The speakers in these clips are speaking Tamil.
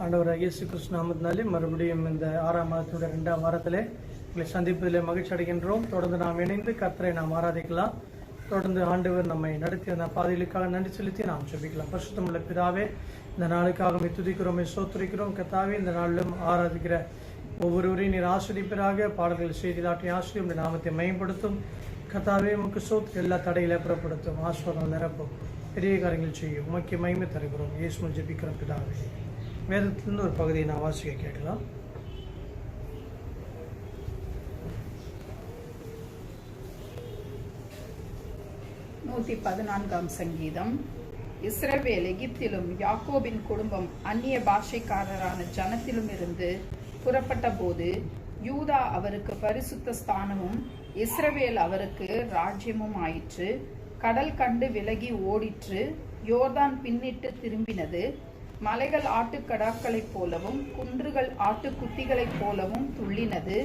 ஆண்டவர் இயேசு கிறிஸ்து நாமத்தினாலே மறுபடியும் இந்த 6ஆம் மாதத்தினுடைய 2ஆம் வாரத்திலே உங்களை சந்திப்பதிலே மகிழ்ச்சி அடைகின்றோம். தொடர்ந்து நாம் இணைந்து கர்த்தரை நாம் ஆராதிக்கலாம். தொடர்ந்து ஆண்டவர் நம்மை நடத்தி அந்த பாதைகளுக்காக நன்றி செலுத்தி நாம் ஜெபிக்கலாம். பரிசுத்தமுள்ள பிதாவே, இந்த நாளுக்காக துதிக்கிறோம், சோத்திரிக்கிறோம். கர்த்தாவே, இந்த நாளிலும் ஆராதிக்கிற ஒவ்வொருவரையும் நீர் ஆசிரியப்பராக பாடல்கள் செய்திலாட்டி ஆசிரியம் உடைய நாமத்தை மேம்படுத்தும். கர்த்தாவே, உமக்கு சோத்து எல்லா தடையில புறப்படுத்தும், ஆஸ்வாதம் நிரப்பும், பெரிய காரியங்கள் செய்யும். உமக்கு மகிமை தருகிறோம். இயேசுவில் ஜெபிக்கிறோம் பிதாவே. வேதத்திலிருந்து ஒரு பகுதியை நான் வாசிக்க கேட்கலாம். சங்கீதம். இஸ்ரவேல் எகிப்திலும் யாக்கோபின் குடும்பம் அந்நிய பாஷைக்காரரான ஜனத்திலும் இருந்து புறப்பட்ட போது யூதா அவருக்கு பரிசுத்த ஸ்தானமும் இஸ்ரவேல் அவருக்கு ராஜ்யமும் ஆயிற்று. கடல் கண்டு விலகி ஓடிற்று. யோர்தான் பின்னிட்டு திரும்பினது. மலைகள் ஆட்டுக்கடாக்களைப் போலவும் குன்றுகள் ஆட்டுக்குட்டிகளைப் போலவும் துள்ளினது.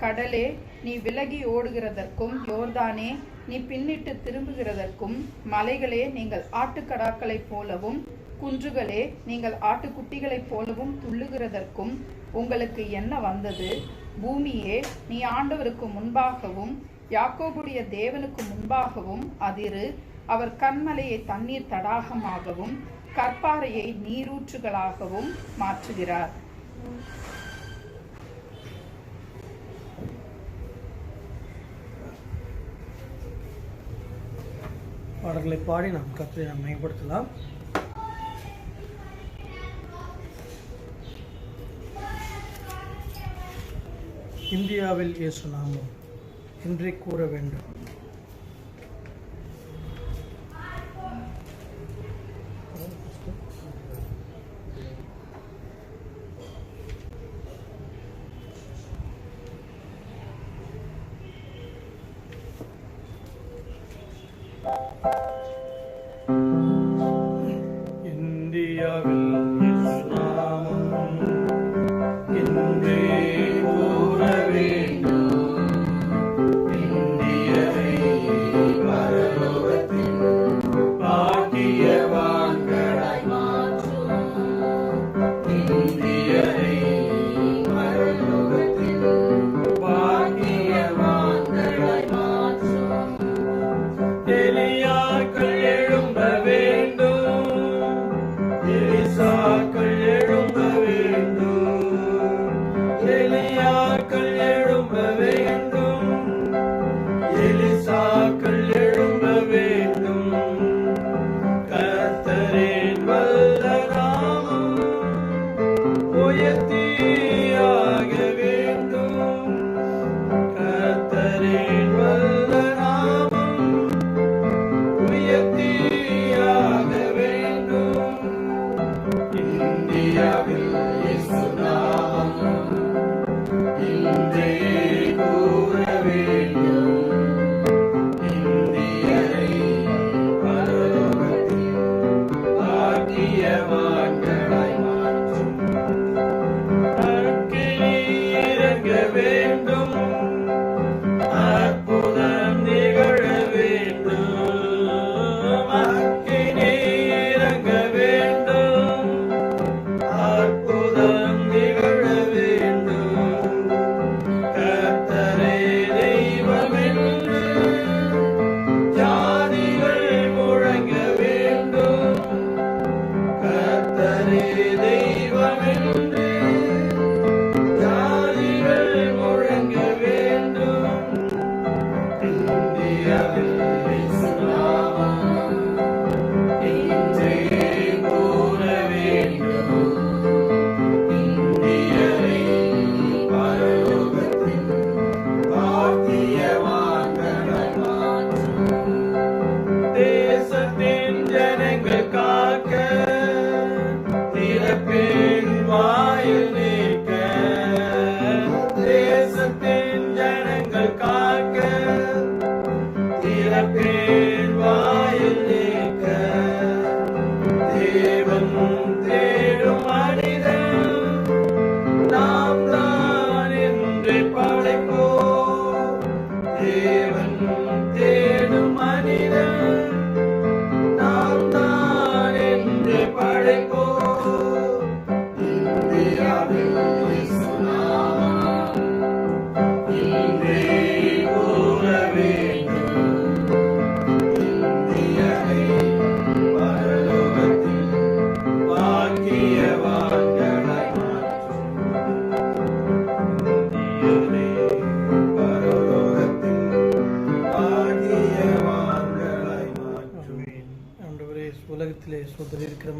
கடலே, நீ விலகி ஓடுகிறதற்கும் யோர்தானே, நீ பின்னிட்டு திரும்புகிறதற்கும், மலைகளே, நீங்கள் ஆட்டுக்கடாக்களைப் போலவும் குன்றுகளே, நீங்கள் ஆட்டுக்குட்டிகளைப் போலவும் துள்ளுகிறதற்கும் உங்களுக்கு என்ன வந்தது? பூமியே, நீ ஆண்டவருக்கு முன்பாகவும் யாக்கோபுடைய தேவனுக்கு முன்பாகவும் அதிரு. அவர் கன்மலையை தண்ணீர் தடாகமாகவும் கற்பாறையை நீரூற்றுகளாகவும் மாற்றுகிறார். பாடல்களை பாடி நாம் கர்த்தரை நாம் மேம்படுத்தலாம். இந்தியாவில் இயேசு நாமம் இன்றே கூற வேண்டும்.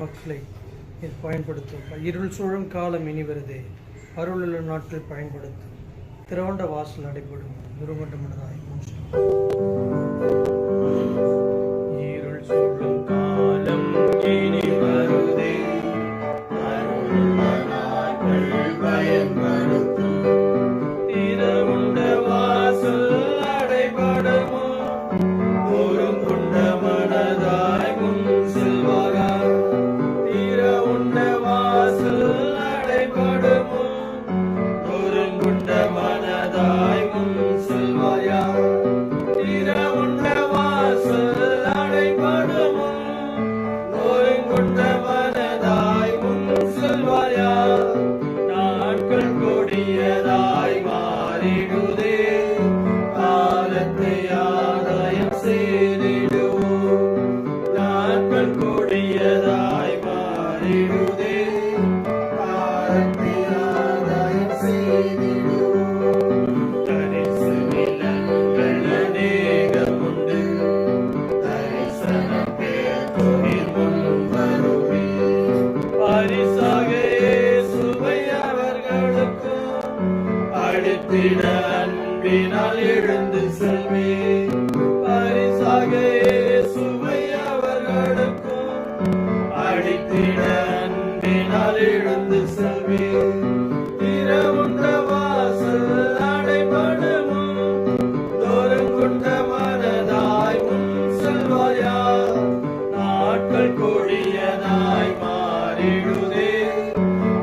மக்களை நீர் பயன்படுத்தும். இருள் சூழும் காலம் இனி வருதே, அருளுள்ள நாட்கள் பயன்படுத்தும். திரவண்ட வாசல் அடைபடும் துருமண்டமனதாய் இருள் சூழும் காலம் இனி வருதே, அருளுள்ள நாட்கள் பயன்படுத்தும். திரவண்ட வாசல் அடைபடுமோ, ஒருங்குண்ட மனதாய் முன் செல்வாரா. திரவுண்ட வாசல் அடைபடுமோ, ஒருங்குண்ட மனதாய் முன் செல்வாயா. திரவுண்ட வாசல் அடைபடுமோ, ஒருங்குண்ட மனதாய் முன் செல்வாயா. நாட்கள் கொடியதாய் மாறிடுதே, காலத்தை ஆதாயம் செய்திடுவோம். நாட்கள் கொடியதாய் மாறிடுதே, காலத்தை ஆதாயம் செய்திடுவோம். தரிசு நிலங்கள் அநேகமுண்டு, தரிசனம் பேர் முன் வருவே. பரிசாக இயேசுவை அவர்களுக்கும் அளித்திட அன்பினால் எழுந்து செல்வே. பரிசாக இயேசுவை அவர்களுக்கும் அளித்திட அன்பினால் எழுந்து செல்வே. திரவுண்ட வாசல் அடைபடுமோ, ஒருங்குண்ட மனதாய் முன் செல்வாயா. நாட்கள் கொடியதாய் மாறிடுதே,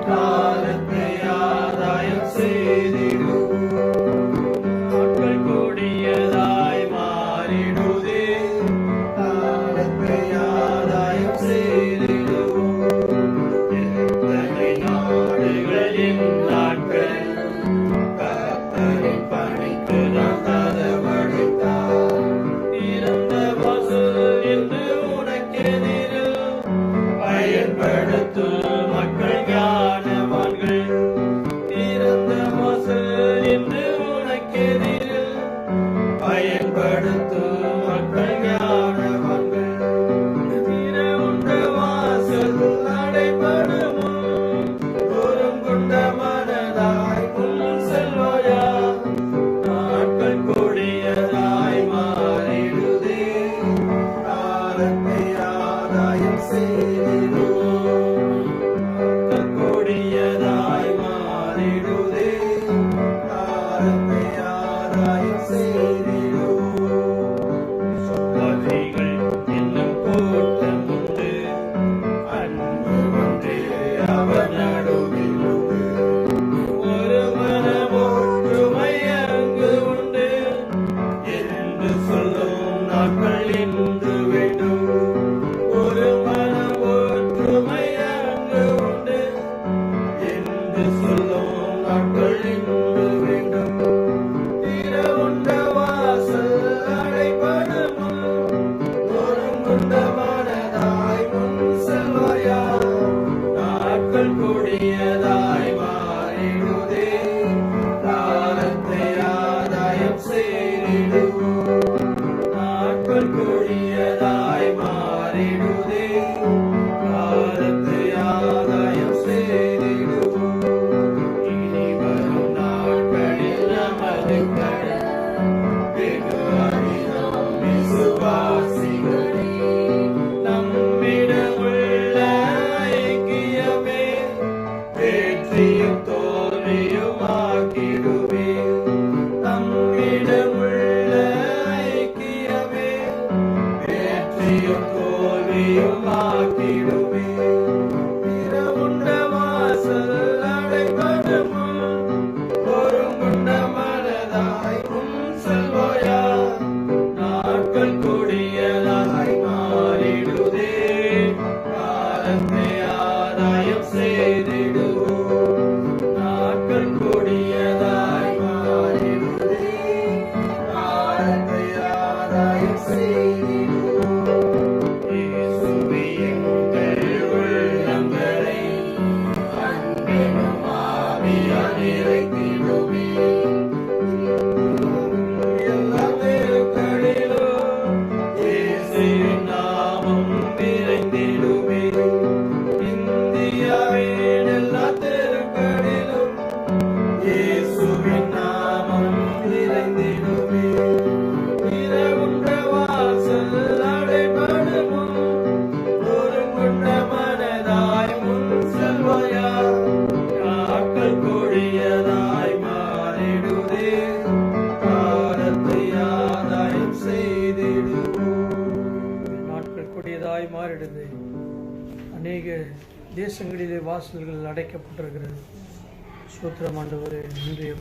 காலத்தை ஆதாயம் செய்திடுவோம். நாட்கள் கொடியதாய் மாறிடுதே, காலத்தை ஆதாயம் செய்திடுவோம். எத்தனை நாடுகளின் நாட்கள் கர்த்தரின் பணிக்கு நாம் கதவடைத்தார். திறந்த வாசல் என்று உனக்கெதிரில் பயன்படுத்தும் மக்கள் ஞானவான்கள். திறந்த வாசல் என்று உனக்கெதிரில் பயன்படுத்தும் மக்கள் ஞானவான்கள். திறவுண்ட வாசல் அடைபடுமோ, ஒருங்குண்ட மனதாய் முன் செல்வாயா. நாட்கள் கொடியதாய் மாறிடுதே, காலத்தை ஆதாயம் செய்திடுவோம். நாட்கள் கொடியதாய் மாறிடுதே, காலத்தை ஆதாயம் செய்திடுவோம். சுவாதிகள் என்னும் கூட்டம் உண்டு, அன்பு ஒன்றே அவர் நடுவில் உண்டு. ஒரு மனம் ஒற்றுமை அங்கு உண்டு என்று சொல்லும் நாட்கள் இன்று வேண்டும். ஒரு மனம் ஒற்றுமை அங்கு உண்டு என்று சொல்லும் நாட்கள் இன்று வேண்டும். திரவுண்ட வாசல் அடைபடுமோ, ஒருங்குண்ட மனதாய் முன் செல்வாயா. நாட்கள் கொடியதாய் மாறிடுதே, காலத்தை ஆதாயம் செய்திடுவோம். நாட்கள் கொடியதாய் மாறிடுதே, காலத்தை ஆதாயம் செய்திடுவோம். இனி வரும் நாட்களில் நமது கடன் வெகு அதிகம் விசுவாசிகளே. நம்மிடமுள்ள ஐக்கியமே வெற்றியும் தோல்வியும் ஆக்கிடுவே. நம்மிடமுள்ள ஐக்கியமே வெற்றியும் தோல்வியும் ஆக்கிடுவே. திரவுண்ட வாசல் அடைபடுமோ, ஒருங்குண்ட மனதாய் முன் செல்வாயா. நாட்கள் கொடியதாய் மாறிடுதே, காலத்தை ஆதாயம் செய்திடுவோம். நாட்கள் கொடியதாய் மாறிடுதே, காலத்தை ஆதாயம் செய்திடுவோம். இயேசுவே எங்கள் உள்ளங்களை அன்பெனும் ஆவியால் நிறைத்திடுவே. எல்லா தெருக்களிலும் இயேசுவின் நாமம் நிறைந்திடுவே. தேசங்களிலே வாசல்கள் அடைக்கப்பட்டிருக்கிறது. ஸ்தோத்திரம் ஆண்டவரே, நன்றி.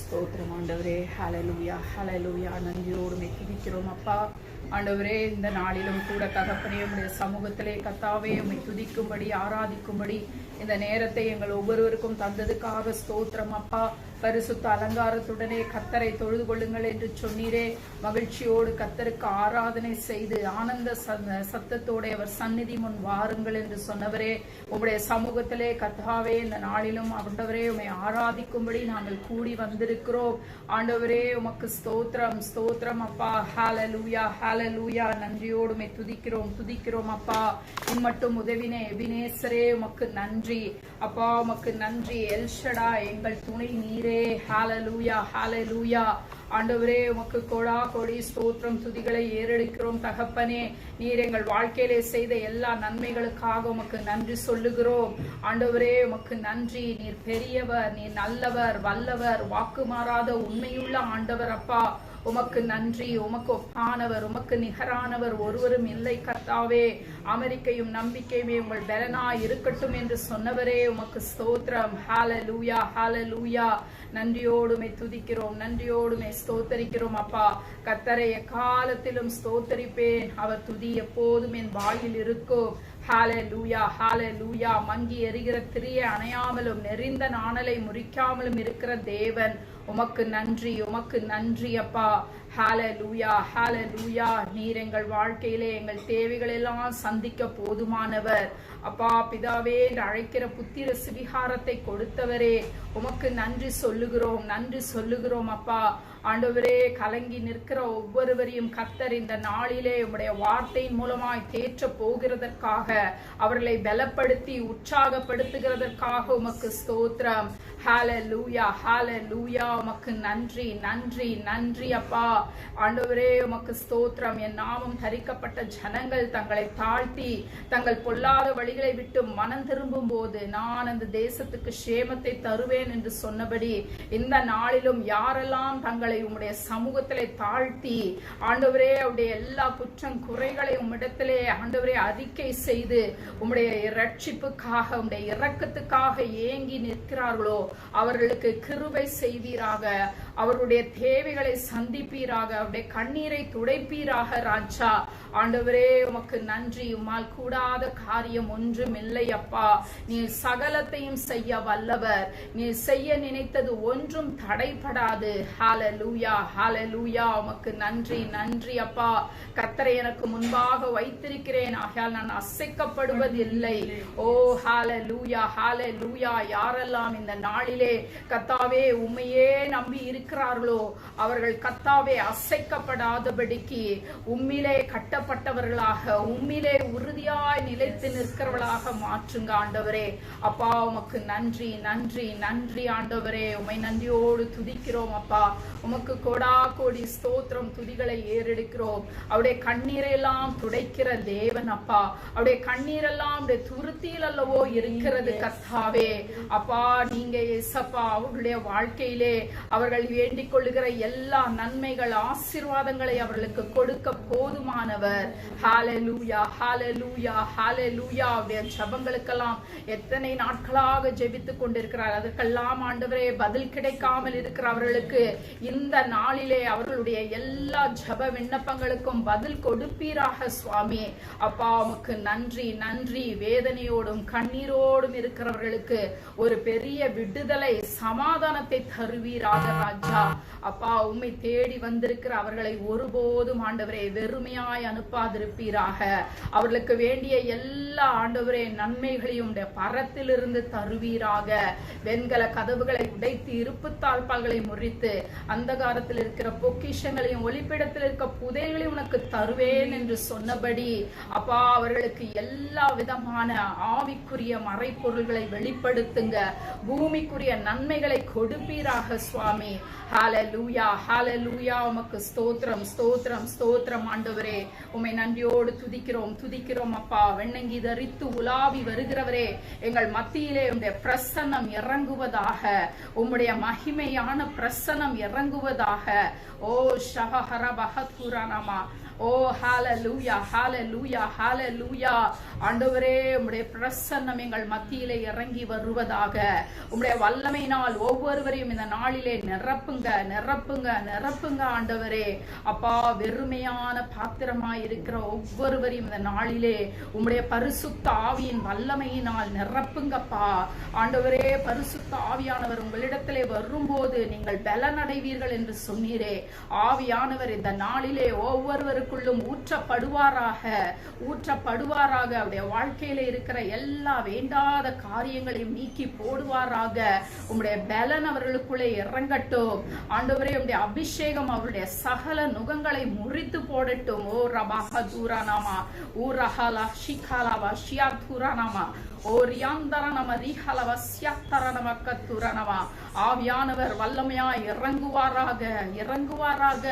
ஸ்தோத்திரம் ஆண்டவரே. ஹல்லேலூயா ஹல்லேலூயா. நன்றியோடு துதிக்கிறோம் அப்பா. ஆண்டவரே, இந்த நாளிலும் கூட தகப்பனே உம்முடைய சமூகத்திலே கர்த்தாவே உம்மை துதிக்கும்படி ஆராதிக்கும்படி இந்த நேரத்தை எங்கள் ஒவ்வொருவருக்கும் தந்ததுக்காக ஸ்தோத்திரம் அப்பா. பரிசுத்த அலங்காரத்துடனே கர்த்தரை தொழுது கொள்ளுங்கள் என்று சொன்னீரே. மகிழ்ச்சியோடு கர்த்தருக்கு ஆராதனை செய்து ஆனந்த சத்தத்தோடு அவர் சந்நிதி முன் வாருங்கள் என்று சொன்னவரே, உம்முடைய சமூகத்திலே கர்த்தாவே இந்த நாளிலும் ஆண்டவரே உம்மை ஆராதிக்கும்படி நாங்கள் கூடி வந்திருக்கிறோம். ஆண்டவரே உமக்கு ஸ்தோத்திரம் ஸ்தோத்திரம் அப்பா. ஹல்லேலூயா ஹல்லேலூயா. நன்றியோடு உம்மை துதிக்கிறோம் அப்பா. இம்மட்டும் உதவினே எபினேசரே உமக்கு நன்றி அப்பா. உமக்கு நன்றி எல்ஷடா, எங்கள் துணை நீரே. ஹல்லேலூயா ஹல்லேலூயா. ஆண்டவரே உமக்கு கோடா கோடி ஸ்தோத்திரம் துதிகளை ஏறெடுக்கிறோம் தகப்பனே. நீர் எங்கள் வாழ்க்கையிலே செய்த எல்லா நன்மைகளுக்காக உமக்கு நன்றி சொல்லுகிறோம். ஆண்டவரே உமக்கு நன்றி. நீர் பெரியவர், நீர் நல்லவர், வல்லவர், வாக்கு மாறாத உண்மையுள்ள ஆண்டவர் அப்பா. உமக்கு நன்றி. உமக்கு ஒப்பானவர், உமக்கு நிகரானவர் ஒருவரும் இல்லை கர்த்தாவே. அமெரிக்கையும் நம்பிக்கையுமே உங்கள் பலனாய் இருக்கட்டும் என்று சொன்னவரே உமக்கு ஸ்தோத்திரம். ஹல்லேலூயா ஹல்லேலூயா. நன்றியோடுமை துதிக்கிறோம், நன்றியோடுமை ஸ்தோத்தரிக்கிறோம் அப்பா. கர்த்தரை எக்காலத்திலும் ஸ்தோத்தரிப்பேன், அவர் துதி எப்போதும் என் வாயில் இருக்கும். ஹல்லேலூயா ஹல்லேலூயா. மங்கி எரிகிற திரியை அணையாமலும் நெறிந்த நாணலை முறிக்காமலும் இருக்கிற தேவன் உமக்கு நன்றி, உமக்கு நன்றி அப்பா. ஹல்லேலூயா ஹல்லேலூயா. நீர் எங்கள் வாழ்க்கையிலே எங்கள் தேவைகள் எல்லாம் சந்திக்க போதுமானவர் அப்பா. பிதாவே என்று அழைக்கிற புத்திர சுவிகாரத்தை கொடுத்தவரே உமக்கு நன்றி சொல்லுகிறோம், நன்றி சொல்லுகிறோம் அப்பா. ஆண்டவரே, கலங்கி நிற்கிற ஒவ்வொருவரையும் கர்த்தர் இந்த நாளிலே உம்முடைய வார்த்தையின் மூலமாய் தேற்ற போகிறதற்காக, அவர்களை பலப்படுத்தி உற்சாகப்படுத்துகிறதற்காக உமக்கு ஸ்தோத்திரம். ஹல்லேலூயா ஹல்லேலூயா. உமக்கு நன்றி நன்றி நன்றி அப்பா. ஆண்டவரே உமக்கு ஸ்தோத்திரம். என் நாமம் தரிக்கப்பட்ட ஜனங்கள் தங்களை தாழ்த்தி தங்கள் பொல்லாத வழிகளை விட்டு மனம் திரும்பும் போது நான் அந்த தேசத்துக்கு சேமத்தை தருவேன் என்று சொன்னபடி இந்த நாளிலும் யாரெல்லாம் தங்களை உம்முடைய சமூகத்திலே தாழ்த்தி ஆண்டவரே அவருடைய எல்லா குற்றம் குறைகளை உம்மிடத்திலே ஆண்டவரே அறிக்கை செய்து உம்முடைய இரட்சிப்புக்காக உம்முடைய இரக்கத்துக்காக ஏங்கி நிற்கிறார்களோ அவர்களுக்கு கிருபை செய்வீராக, அவருடைய தேவைகளை சந்திப்பீராக, அவருடைய கண்ணீரை துடைப்பீராக ராஜா. ஆண்டவரே உமக்கு நன்றி. உம்மால் கூடாத காரியம் ஒன்றும் இல்லை அப்பா. நீர் சகலத்தையும் செய்ய வல்லவர். நீர் செய்ய நினைத்தது ஒன்றும் தடைபடாது. ஹல்லேலூயா ஹல்லேலூயா. உமக்கு நன்றி நன்றி அப்பா. கர்த்தரை எனக்கு முன்பாக வைத்திருக்கிறேன், ஆகையால் நான் அசைக்கப்படுவதில்லை. ஓ ஹல்லேலூயா ஹல்லேலூயா. யாரெல்லாம் இந்த நாளிலே கர்த்தாவே உம்மையே நம்பி இருக்கிறார்களோ அவர்கள் கர்த்தாவே அசைக்கப்படாதபடிக்கு உம்மிலே கட்டப்பட்டவர்களாக, உம்மிலே உறுதியாய் நிலைத்து நிற்கிறவர்களாக மாற்றுங்க ஆண்டவரே. அப்பா உமக்கு நன்றி நன்றி நன்றி ஆண்டவரே. உம்மை நன்றியோடு துதிக்கிறோம் அப்பா. உமக்கு கோடா கோடி ஸ்தோத்திரம் துதிகளை ஏறெடுக்கிறோம். அவருடைய கண்ணீரை எல்லாம் துடைக்கிற தேவன் அப்பா. அவருடைய கண்ணீரெல்லாம் அவருடைய துருத்தியில் அல்லவோ இருக்கிறது கர்த்தாவே. அப்பா நீங்க ஏசப்பா அவர்களுடைய வாழ்க்கையிலே அவர்கள் வேண்டிக் கொள்ளுகிற எல்லா நன்மைகள் ஆசீர்வாதங்களை அவர்களுக்கு கொடுக்க போதுமானவர். ஹல்லேலூயா ஹல்லேலூயா ஹல்லேலூயா. அவருடைய ஜெபங்களுக்கெல்லாம் எத்தனை நாட்களாக ஜெபித்துக் கொண்டிருக்கிறார், அதற்கெல்லாம் ஆண்டவரே பதில் கிடைக்காமல் இருக்கிற அவர்களுக்கு இந்த நாளிலே அவர்களுடைய எல்லா ஜெப விண்ணப்பங்களுக்கும் பதில் கொடுப்பீராக சுவாமி. அப்பா உமக்கு நன்றி நன்றி. வேதனையோடும் கண்ணீரோடும் இருக்கிறவர்களுக்கு ஒரு பெரிய விடுதலை சமாதானத்தை தருவீராக ராஜா. ராஜா. அப்பா, உம்மை தேடி வந்திருக்கிற அவர்களை ஒருபோதும் ஆண்டவரே வெறுமையாய் அனுப்பாதிருப்பீராக. அவர்களுக்கு வேண்டிய எல்லா ஆண்டவரே நன்மைகளையும் பரத்திலிருந்து தருவீராக. வெண்கல கதவுகளை உடைத்து இருப்பு தாழ்பால்களை முறித்து அந்தகாரத்தில் இருக்கிற பொக்கிஷங்களையும் ஒளிப்பிடத்தில் இருக்க புதைகளையும் உனக்கு தருவேன் என்று சொன்னபடி அப்பா, அவர்களுக்கு எல்லா விதமான ஆவிக்குரிய மறைப்பொருள்களை வெளிப்படுத்துங்க. பூமிக்குரிய நன்மைகளை கொடுப்பீராக சுவாமி. ஹalleluya, ஹalleluya. உமக்கு ஸ்தோத்திரம், ஸ்தோத்திரம், ஸ்தோத்திரம் ஆண்டவரே. உம்மை நன்றியோடு துதிக்கிறோம் அப்பா. வெண்ணங்கி தரித்து உலாவி வருகிறவரே, எங்கள் மத்தியிலே உம்முடைய பிரசன்னம் இறங்குவதாக. உம்முடைய மகிமையான பிரசன்னம் இறங்குவதாக. ஓ ஷஹஹர பஹத்குரானமா. ஓ ஹalleluya, ஹalleluya, ஹalleluya. ஆண்டவரே, உம்முடைய பிரசன்னம் எங்கள் மத்தியிலே இறங்கி வருவதாக. உம்முடைய வல்லமையினால் ஒவ்வொருவரையும் இந்த நாளிலே நிரப்புங்க, நிரப்புங்க, நிரப்புங்க ஆண்டவரே. அப்பா, வெறுமையான பாத்திரமாய் இருக்கிற ஒவ்வொருவரையும் இந்த நாளிலே உம்முடைய பரிசுத்த ஆவியின் வல்லமையினால் நிரப்புங்கப்பா. ஆண்டவரே, பரிசுத்த ஆவியானவர் உங்களிடத்திலே வரும்போது நீங்கள் பலனடைவீர்கள் என்று சொன்னீரே. ஆவியானவர் இந்த நாளிலே ஒவ்வொருவருக்குள்ளும் ஊற்றப்படுவாராக, ஊற்றப்படுவாராக. அவருடைய வாழ்க்கையில இருக்கிற எல்லா வேண்டாத காரியங்களையும் நீக்கி போடுவாராக. உம்முடைய பலன் அவர்களுக்குள்ளே இறங்கட்டும் ஆண்டவரே. உம்முடைய அபிஷேகம் அவருடைய சகல நுகங்களை முறித்து போடட்டும். ஓ ரபாஹ தூரானாமா, ஊ ரஹாலா ஷிகாலாவா ஷியா தூரானாமா, ஓ ரியாந்தரனம ரிஹலவ சியாத்தரனம கத்துரனமா. ஆவியானவர் வல்லமையாய் இறங்குவாராக, இறங்குவாராக.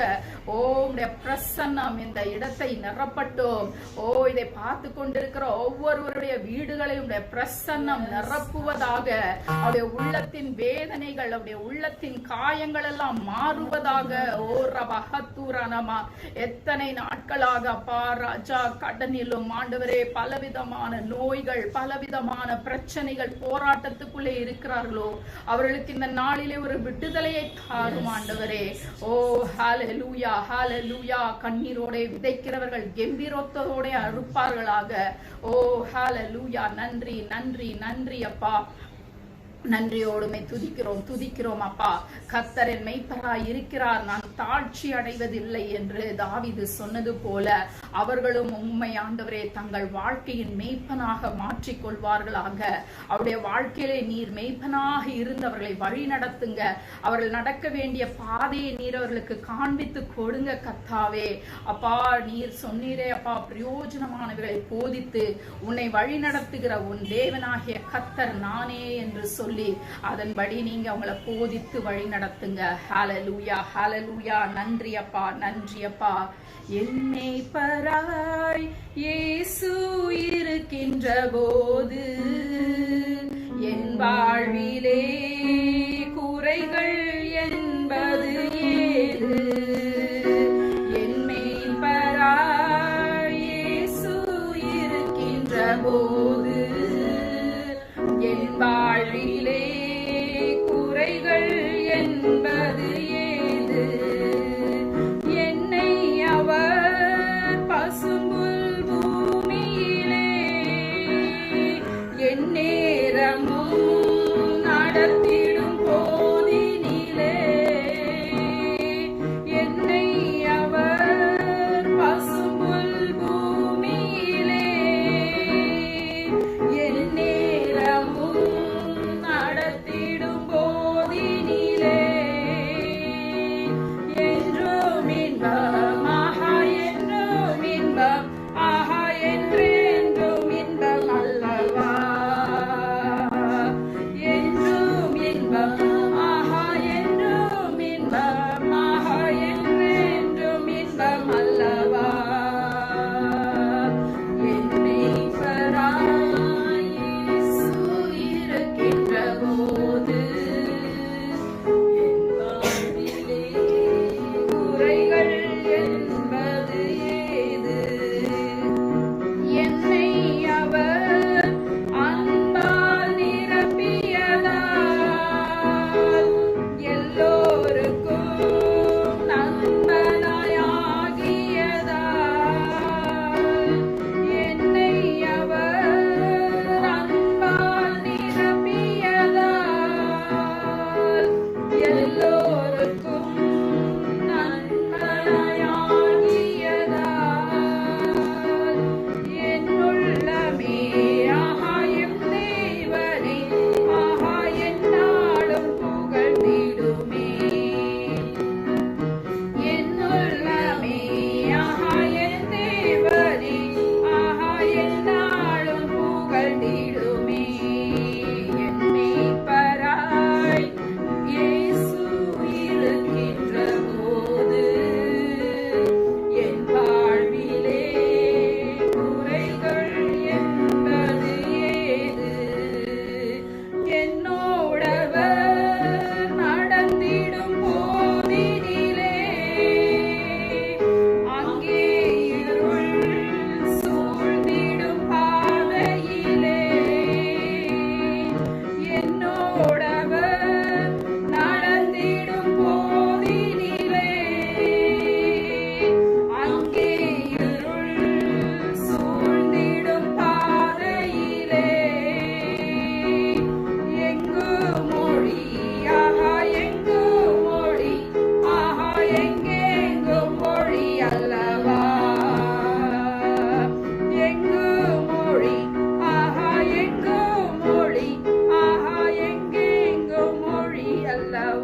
ஓ, உம்முடைய பிரசன்னம் இந்த இடத்தை நிரப்பட்டும். ஓ, இதை பார்த்து கொண்டிருக்கிற ஒவ்வொருவருடைய வீடுகளை உம்முடைய பிரசன்னம் நிரப்புவதாக. அவருடைய உள்ளத்தின் வேதனைகள், அவருடைய உள்ளத்தின் காயங்கள் எல்லாம் மாறுவதாக. ஓ ரபஹத்துரனமா. எத்தனை நாட்களாக அப்பா ராஜா கடனிலும் ஆண்டவரே பலவிதமான நோய்கள், பலவிதமான பிரச்சனைகள், போராட்டத்துக்குள்ளே இருக்கிறார்களோ அவர்களுக்கு இந்த நாளிலே ஒரு விடுதலையை தாரும் ஆண்டவரே. ஓ ஹalleluya, ஹalleluya. கண்ணீரோட விதைக்கிறவர்கள் கம்பீரத்தோட அறுப்பார்களாக. ஓ ஹalleluya. நன்றி, நன்றி, நன்றி அப்பா. நன்றியோடுமை துதிக்கிறோம் அப்பா. கர்த்தர் என் மெய்ப்பராய் இருக்கிறார், நான் தாழ்ச்சி அடைவதில்லை என்று தாவீது சொன்னது போல அவர்களும் உம்மை ஆண்டவரே தங்கள் வாழ்க்கையின் மெய்ப்பனாக மாற்றிக்கொள்வார்களாக. அவருடைய வாழ்க்கையிலே நீர் மெய்ப்பனாக இருந்தவர்களை வழி நடத்துங்க. அவர்கள் நடக்க வேண்டிய பாதையை நீர் அவர்களுக்கு காண்பித்து கொடுங்க கர்த்தாவே. அப்பா, நீர் சொன்னீரே அப்பா, பிரயோஜனமானவர்களை போதித்து உன்னை வழி நடத்துகிற உன் தேவனாகிய கர்த்தர் நானே என்று சொல்லி அதன்படி நீங்க அவங்களை போதித்து வழி நடத்துங்க. ஹalleluya, ஹalleluya. நன்றி அப்பா, நன்றி அப்பா. என்னை பராய் இயேசு இருக்கின்ற போது என் வாழ்விலே குறைகள் என்பது ஏது. என்னை பராய் இயேசு இருக்கின்ற போது என் வாழ்விலே குறைகள் என்பது ஏது. என்னை அவர் பசும்புல் பூமியிலே என் நேரமும் நடத்திடும்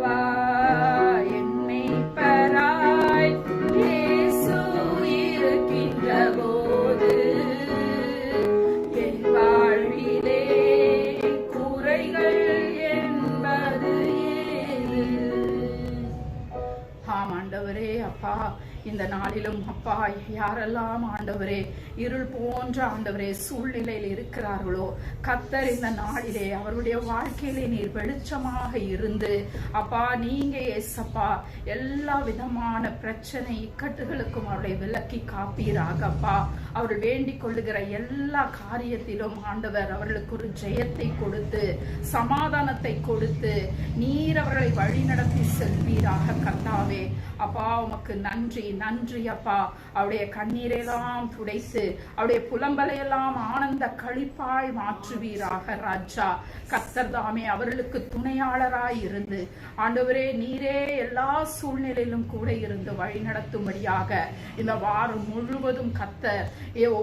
யெகோவா என் மேய்ப்பராய் இயேசு இருக்கின்ற போது என் வாழ்விலே குறைகள் என்பது ஏது? ஆம் ஆண்டவரே, அப்பா இந்த நாளிலும் அப்பா யாரெல்லாம் ஆண்டவரே இருள் போன்ற ஆண்டவரே சூழ்நிலையில் இருக்கிறார்களோ, கர்த்தர் இந்த நாளிலே அவருடைய வாழ்க்கையிலே நீர் வெளிச்சமாக இருந்து அப்பா நீங்க ஏசப்பா எல்லா விதமான பிரச்சனை இக்கட்டுகளுக்கும் அவர்களை விலக்கி காப்பீராக. அப்பா அவர்கள் வேண்டிக் கொள்ளுகிற எல்லா காரியத்திலும் ஆண்டவர் அவர்களுக்கு ஒரு ஜெயத்தை கொடுத்து சமாதானத்தை கொடுத்து நீர் அவர்களை வழிநடத்தி செல்வீராக கர்த்தாவே. அப்பா உமக்கு நன்றி நன்றி அப்பா. அவருடைய கண்ணீரெல்லாம் துடைத்து அவருடைய புலம்பலையெல்லாம் ஆனந்த களிப்பாய் மாற்றுவீராக ராஜா. கர்த்தர் தாமே அவர்களுக்கு துணையாளராய் இருந்து ஆண்டவரே நீரே எல்லா சூழ்நிலையிலும் கூட இருந்து வழி நடத்தும்படியாக இந்த வாரம் முழுவதும் கர்த்தர்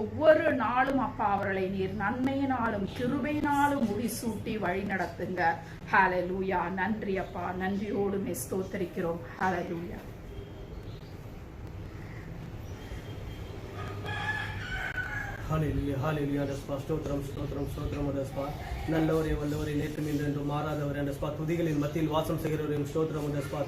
ஒவ்வொரு நாளும் அப்பா அவர்களை நீர் நன்மையினாலும் கிருபையினாலும் முடிசூட்டி வழி நடத்துங்க. ஹல்லேலூயா. நன்றி அப்பா, நன்றியோடு ஸ்தோத்திரிக்கிறோம். ஹல்லேலூயா. ஹல்லேலூயா ஹல்லேலூயா. டஸ்பா ஸ்தோத்திரம் ஸ்தோத்திரம் ஸ்தோத்திரம். டஸ்பா நல்லவரே வல்லவரே நேற்றும் இன்று மாறாதவரே டஸ்பா துதிகளின் மத்தியில் வாசம் செய்கிறவரையும் ஸ்தோத்திரம். டஸ்பா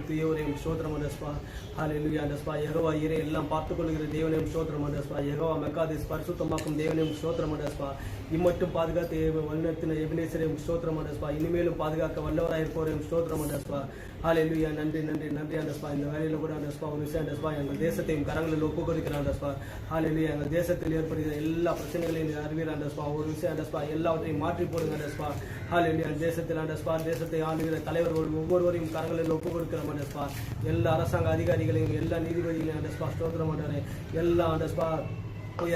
துயவரையும் ஸ்தோத்திரம். டஸ்பா ஹல்லேலூயா. டஸ்பா யெகோவா ஈரே எல்லாம் பார்த்துக் கொள்கிற தேவனையும் ஸ்தோத்திரம். டஸ்பா யெகோவா மெக்காதேஸ் பரிசுத்தமாக்கும் தேவனையும் ஸ்தோத்திரம். டஸ்பா இம்மட்டும் பாதுகாத்து வழிநடத்தின எபினேசரையும் ஸ்தோத்திரம். டஸ்பா இனிமேலும் பாதுகாக்க வல்லவராயிருப்பவரையும் ஸ்தோத்திரம். டஸ்பா ஹல்லேலூயா. நன்றி நன்றி நன்றி டஸ்பா. இந்த வேலையில கூட டஸ்பா ஒரு விஷயம் டஸ்பா எங்கள் தேசத்தையும் கரங்களில் ஒப்பு கொடுக்கிறான் டஸ்பா. ஹல்லேலூயா. எங்கள் தேசத்தில் ஏற்படுகிற எல்லா பிரச்சனைகளையும் அறிவிறான் டஸ்பா. ஒரு விஷயம் டஸ்பா எல்லாவற்றையும் மாற்றி போடுங்க டஸ்பா. ஹல்லேலூயா. தேசத்தில் டஸ்பா தேசத்தை ஆளுகிற தலைவர்கள் ஒவ்வொருவரையும் கரங்களில் ஒப்பு கொடுக்கிறோம் டஸ்பா. எல்லா அரசாங்க அதிகாரிகளையும் எல்லா நீதிபதிகளையும் டஸ்பா ஸ்தோத்திரம் பண்றேன். எல்லா டஸ்பா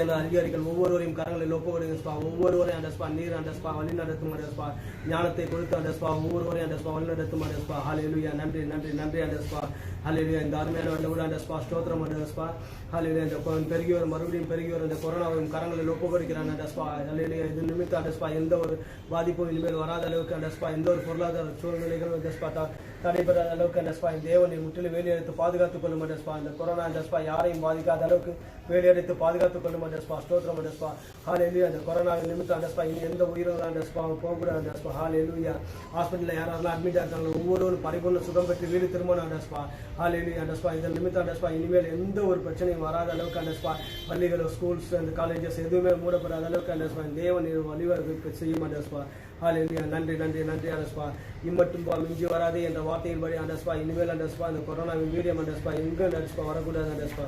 எல்லா அதிகாரிகள் ஒவ்வொருவரையும் கரங்களில் ஒப்பு கொடுங்கப்பா. ஒவ்வொருவரையும் அண்டஸ்பா நீர் அண்டஸ்பா வழி நடத்தும் அண்டஸ்பா. ஞானத்தை கொடுத்து அண்டஸ்பா ஒவ்வொருவரையும் அண்டஸ்பா வழி நடத்தும் அண்டஸ்பா. ஹல்லேலூயா. நன்றி நன்றி நன்றி அண்டஸ்பா. ஹல்லேலூயா. இந்த அருமையான கூட அண்டஸ்பா ஸ்தோத்திரம் அண்டஸ்பா. ஹல்லேலூயா. இந்த பெருகியோர் மறுபடியும் பெருகியோர் இந்த கொரோனாவையும் கரங்களில் ஒப்பு கொடுக்கிறான் அண்டஸ்பா. ஹல்லேலூயா. இது நிமித்தம் அண்டஸ்பா எந்த ஒரு பாதிப்பும் இனிமேல் வராத அளவுக்கு அண்டஸ்பா எந்த ஒரு பொருளாதார சூழ்நிலைகளும் அண்டஸ்பா தடைபெறாத அளவுக்கு அண்டஸ்பா இந்த தேவனை முற்றிலும் வேலையெடுத்து பாதுகாத்துக் கொள்ளும் அண்டஸ்பா. இந்த கொரோனா அண்டஸ்பா யாரையும் பாதிக்காத அளவுக்கு வேலையெடுத்து பாதுகாத்துக் கொள்ளும் அண்டஸ்பா. ஸ்தோத்திரம் அண்டஸ்பா. ஹல்லேலூயா. அந்த கொரோனா நிமித்தம் அண்டஸ்பா இனி எந்த உயிரும் அண்டஸ்பா போகக்கூடாது அண்டஸ்பா. ஹல்லேலூயா. ஹாஸ்பிட்டலில் யாரெல்லாம் அட்மிட் ஆகிறாங்களோ ஒவ்வொருவரும் பரிபூர்ண சுகம் பெற்று வீடு திரும்பணும் அண்டஸ்பா. ஹல்லேலூயா. அண்டஸ்பா இதன் நிமித்தம் அண்டஸ்பா இனிமேல் எந்த ஒரு பிரச்சனையும் வராத அளவுக்கு அண்டஸ்பா பள்ளிகளோ ஸ்கூல்ஸ் அந்த காலேஜஸ் எதுவுமே மூடப்படாத அளவுக்கு அண்டஸ்பா தேவன் வழிவகை செய்யும் அண்டஸ்பா. ஹல்லேலூயா. நன்றி நன்றி நன்றி அண்டஸ்பா. இம்மட்டும் மிஞ்சி வராது என்ற வார்த்தையின்படி அண்டஸ்பா இனிமேல் அண்டஸ்பா இந்த கொரோனாவின் வீரியம் அண்டஸ்பா எங்க அண்டஸ்பா வரக்கூடாது அண்டஸ்பா.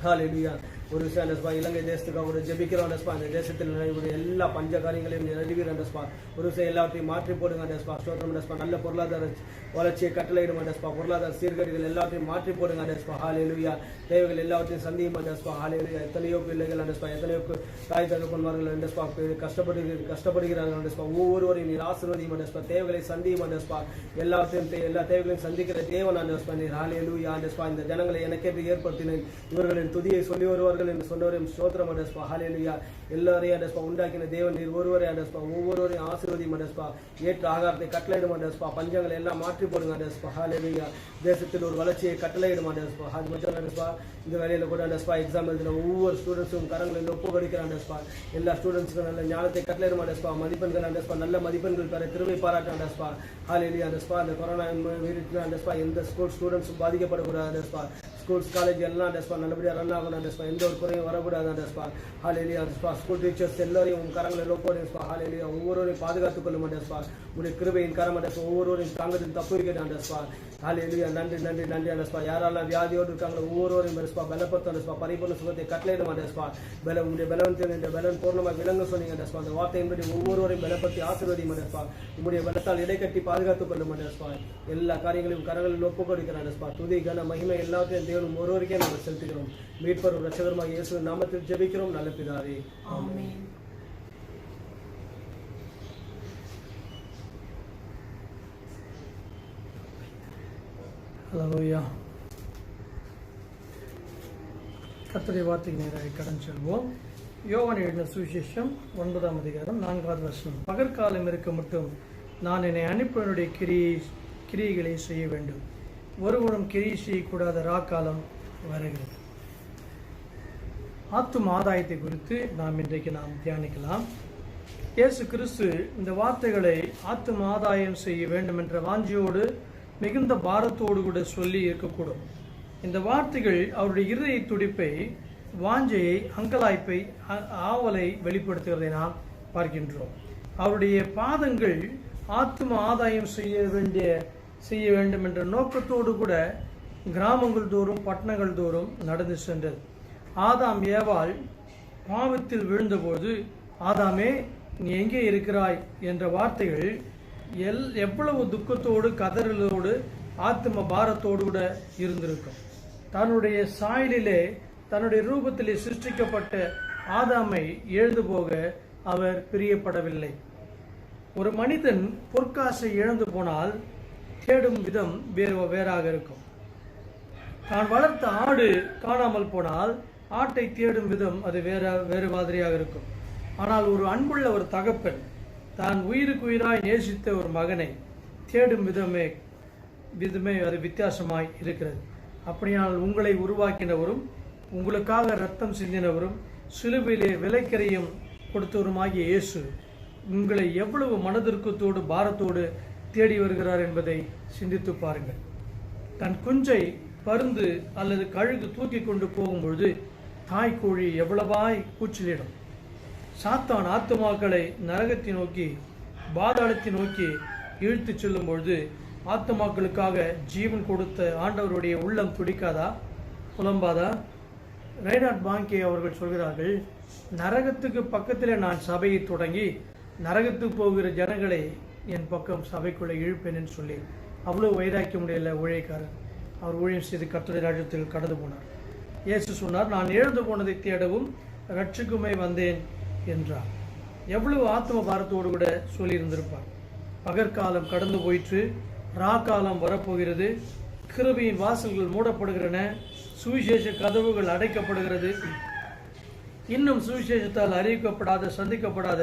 ஹல்லேலூயா. ஒரு விஷயம் அண்டஸ்பா இலங்கை தேசத்துக்காக ஒரு ஜெபிக்கிறோம் அண்டஸ்பா. அந்த தேசத்தில் நடைபெறும் எல்லா பஞ்ச காரியங்களையும் நிறைவேற அண்டஸ்பா. ஒரு விஷயம் எல்லாத்தையும் மாற்றி போடுங்க அண்டஸ்பா. ஸ்தோத்திரம் அண்டஸ்பா. நல்ல பொருளாதார வளர்ச்சியை கட்டளையிடும் அண்டஸ்பா. பொருளாதார சீர்கேடுகள் எல்லாத்தையும் மாற்றி போடுங்க அண்டஸ்பா. ஹல்லேலூயா. தேவைகள் எல்லாவற்றையும் சந்தியும் அண்டஸ்பா. ஹல்லேலூயா. எத்தனையோ பிள்ளைகள் அண்டஸ்பா எத்தனையோ தாய் தகப்பன்மார்கள் அண்டஸ்பா கஷ்டப்படுகிறார்கள் அண்டஸ்பா. ஒவ்வொருவரையும் நீர் ஆசீர்வதியும் அண்டஸ்பா. தேவைகளை சந்தியும் அண்டஸ்பா. எல்லாவற்றையும் எல்லா தேவைகளையும் சந்திக்கிற தேவன் அண்டஸ்பா நீர். ஹல்லேலூயா. அண்டஸ்பா இந்த ஜனங்களை எனக்கென்று ஏற்படுத்தினேன் இவர்களின் துதியை சொல்லி வருவார்கள் என்று சொன்னவரையும் ஸ்தோத்திரம் அண்டஸ்பா. ஹல்லேலூயா. எல்லாரையும் அண்டஸ்பா உண்டாக்கின தேவன் நீர் ஒருவரே அண்டஸ்பா. ஒவ்வொருவரையும் ஆசீர்வதியும் அண்டஸ்பா. ஏற்ற ஆகாரத்தை கட்டளையிடும் அண்டஸ்பா. பஞ்சங்களை எல்லாம் மாற்றி போடுங்க அண்டஸ்பா. ஹல்லேலூயா. தேசத்தில் ஒரு வளர்ச்சியை கட்டளையிடும் அண்டஸ்பா. அது மட்டும் அண்டஸ்பா இந்த வேலையில கூட அண்டஸ்பா எக்ஸாம் எழுதின ஒவ்வொரு ஸ்டூடெண்ட்ஸும் கரங்களில் ஒப்பு கொடுக்கிறான் அண்டஸ்பா. எல்லா ஸ்டூடெண்ட்ஸுக்கும் நல்ல ஞானத்தை கட்டளையிடும் அண்டஸ்பா. மதிப்பெண்கள் அண்டஸ்பா நல்ல மதிப்பெண்கள் பெற திருவை பாராட்டு அண்டஸ்பா. ஹல்லேலூயா. அண்டஸ்பா அந்த கொரோனா வீட்டில் அண்டஸ்பா எந்த ஸ்கூல் ஸ்டூடெண்ட்ஸும் பாதிக்கப்படக்கூடாது அண்டஸ்பா. ஸ்கூல்ஸ் காலேஜ் எல்லாம் அண்டஸ்பா நல்லபடியாக ரன் ஆகணும் அண்டஸ்பா. எந்த ஒரு குறையும் வரக்கூடாது அண்டஸ்பா. ஹல்லேலூயா. அண்டஸ்பா ஸ்கூல் டீச்சர்ஸ் எல்லாரையும் கரங்களில் ஒப்பு அண்டஸ்பா. ஹல்லேலூயா. ஒவ்வொருவரையும் பாதுகாத்துக் கொள்ளும் அண்டஸ்பா. உடைய கிருபையின் கரம் அண்டஸ்பா. ஒவ்வொருவரையும் தாங்கத்தில் தப்பு இருக்கிற அண்டஸ்பா. ஹல்லேலூயா. நன்றி நன்றி நன்றி அண்டஸ்பா. யாரெல்லாம் வியாதியோடு இருக்காங்களோ ஒவ்வொருவரையும் அண்டஸ்பா பலப்படுத்தும் அண்டஸ்பா. பரிபூர்ண சுகத்தை கட்டளையிடும் அண்டஸ்பா. உடைய பலவந்தின் இந்த பலன் பூர்ணமாக விளங்க சொன்னீங்க அண்டஸ்பா. அந்த வார்த்தையின்படி ஒவ்வொருவரையும் பலப்படுத்தி ஆசீர்வதியும் அண்டஸ்பா. உங்களுடைய பலத்தால் இடைக்கட்டி பாதுகாத்துக் கொள்ளும் அண்டஸ்பா. எல்லா காரியங்களையும் கரங்களில் ஒப்பு கொடுக்கிற அண்டஸ்பா. துதி கன மகிமை எல்லாத்தையும் தேவனும் ஒருவருக்கே நாங்கள் செலுத்துகிறோம். மீட்பரும் ரட்சகருமாக இயேசுவின் நாமத்தில் ஜெபிக்கிறோம் நல்ல பிதாவே. ஆமென். ஹல்லேலூயா. கர்த்தருடைய வார்த்தைக்கு நேராக கடன் செல்வோம். யோவான் எழுதின சுவிசேஷம் 9 அதிகாரம் 4வது வசனம். பகற்காலம் இருக்க மட்டும் நான் என்னை அனுப்பினருடைய கிரியைகளை செய்ய வேண்டும். ஒருவரும் கிரியை செய்யக்கூடாத ராக்காலம் வருகிறது. ஆத்தும ஆதாயத்தை குறித்து இன்றைக்கு நாம் தியானிக்கலாம். இயேசு கிறிஸ்து இந்த வார்த்தைகளை ஆத்தும ஆதாயம் செய்ய வேண்டும் என்ற வாஞ்சியோடு மிகுந்த பாரத்தோடு கூட சொல்லி இருக்கக்கூடும். இந்த வார்த்தைகள் அவருடைய இருதய துடிப்பை, வாஞ்சையை, அங்கலாய்ப்பை, ஆவலை வெளிப்படுத்துகிறதை நாம் பார்க்கின்றோம். அவருடைய பாதங்கள் ஆத்தும ஆதாயம் செய்ய வேண்டும் என்ற நோக்கத்தோடு கூட கிராமங்கள் தோறும் பட்டணங்கள் தோறும் நடந்து சென்றது. ஆதாம் ஏவாள் பாவத்தில் விழுந்தபோது, ஆதாமே நீ எங்கே இருக்கிறாய் என்ற வார்த்தைகள் எவ்வளவு துக்கத்தோடு, கதறலோடு, ஆத்ம பாரத்தோடு கூட இருந்திருக்கும். தன்னுடைய சாயலிலே, தன்னுடைய ரூபத்திலே சிருஷ்டிக்கப்பட்ட ஆதாமை எழுந்து போக அவர் பிரியப்படவில்லை. ஒரு மனிதன் பொற்காசை இழந்து போனால் தேடும் விதம் வேறாக இருக்கும். தான் வளர்த்த ஆடு காணாமல் போனால் ஆட்டை தேடும் விதம் அது வேறு மாதிரியாக இருக்கும். ஆனால் ஒரு அன்புள்ள ஒரு தகப்பன் தான் உயிருக்கு உயிராய் நேசித்த ஒரு மகனை தேடும் விதமே அது வித்தியாசமாய் இருக்கிறது. அப்படியானால் உங்களை உருவாக்கினவரும், உங்களுக்காக ரத்தம் சிந்தினவரும், சிலுவையிலே விலைக்கரையும் கொடுத்தவருமாகிய இயேசு உங்களை எவ்வளவு மனதிற்கத்தோடு பாரத்தோடு தேடி வருகிறார் என்பதை சிந்தித்து பாருங்கள். தன் குஞ்சை பருந்து அல்லது கழுகு தூக்கி கொண்டு போகும்பொழுது தாய்க்கோழி எவ்வளவாய் கூச்சலிடும். சாத்தான் ஆத்துமாக்களை நரகத்தை நோக்கி, பாதாளத்தை நோக்கி இழுத்து செல்லும் பொழுது ஆத்துமாக்களுக்காக ஜீவன் கொடுத்த ஆண்டவருடைய உள்ளம் துடிக்காதா, புலம்பாதா? ரைனார்ட் பாங்கே அவர்கள் சொல்கிறார்கள், நரகத்துக்கு பக்கத்தில் நான் சபையை தொடங்கி நரகத்துக்கு போகிற ஜனங்களை என் பக்கம் சபைக்குள்ளே இழுப்பேன் என்று சொல்லி அவ்வளவு வைராக்கிய முடியல ஊழியக்காரர். அவர் ஊழியம் செய்து கர்த்தருடைய ராஜ்யத்தில் கடந்து போனார். இயேசு சொன்னார், நான் இழந்து போனதை தேடவும் ரட்சிக்குமே வந்தேன் என்றார். எவ்வளவு ஆத்ம பாரத்தோடு கூட சொல்லியிருந்திருப்பார். பகற்காலம் கடந்து போயிற்று, ராக்காலம் வரப்போகிறது, கிருபையின் வாசல்கள் மூடப்படுகிறன, சுவிசேஷ கதவுகள் அடைக்கப்படுகிறது. இன்னும் சுவிசேஷத்தால் அறிவிக்கப்படாத, சந்திக்கப்படாத,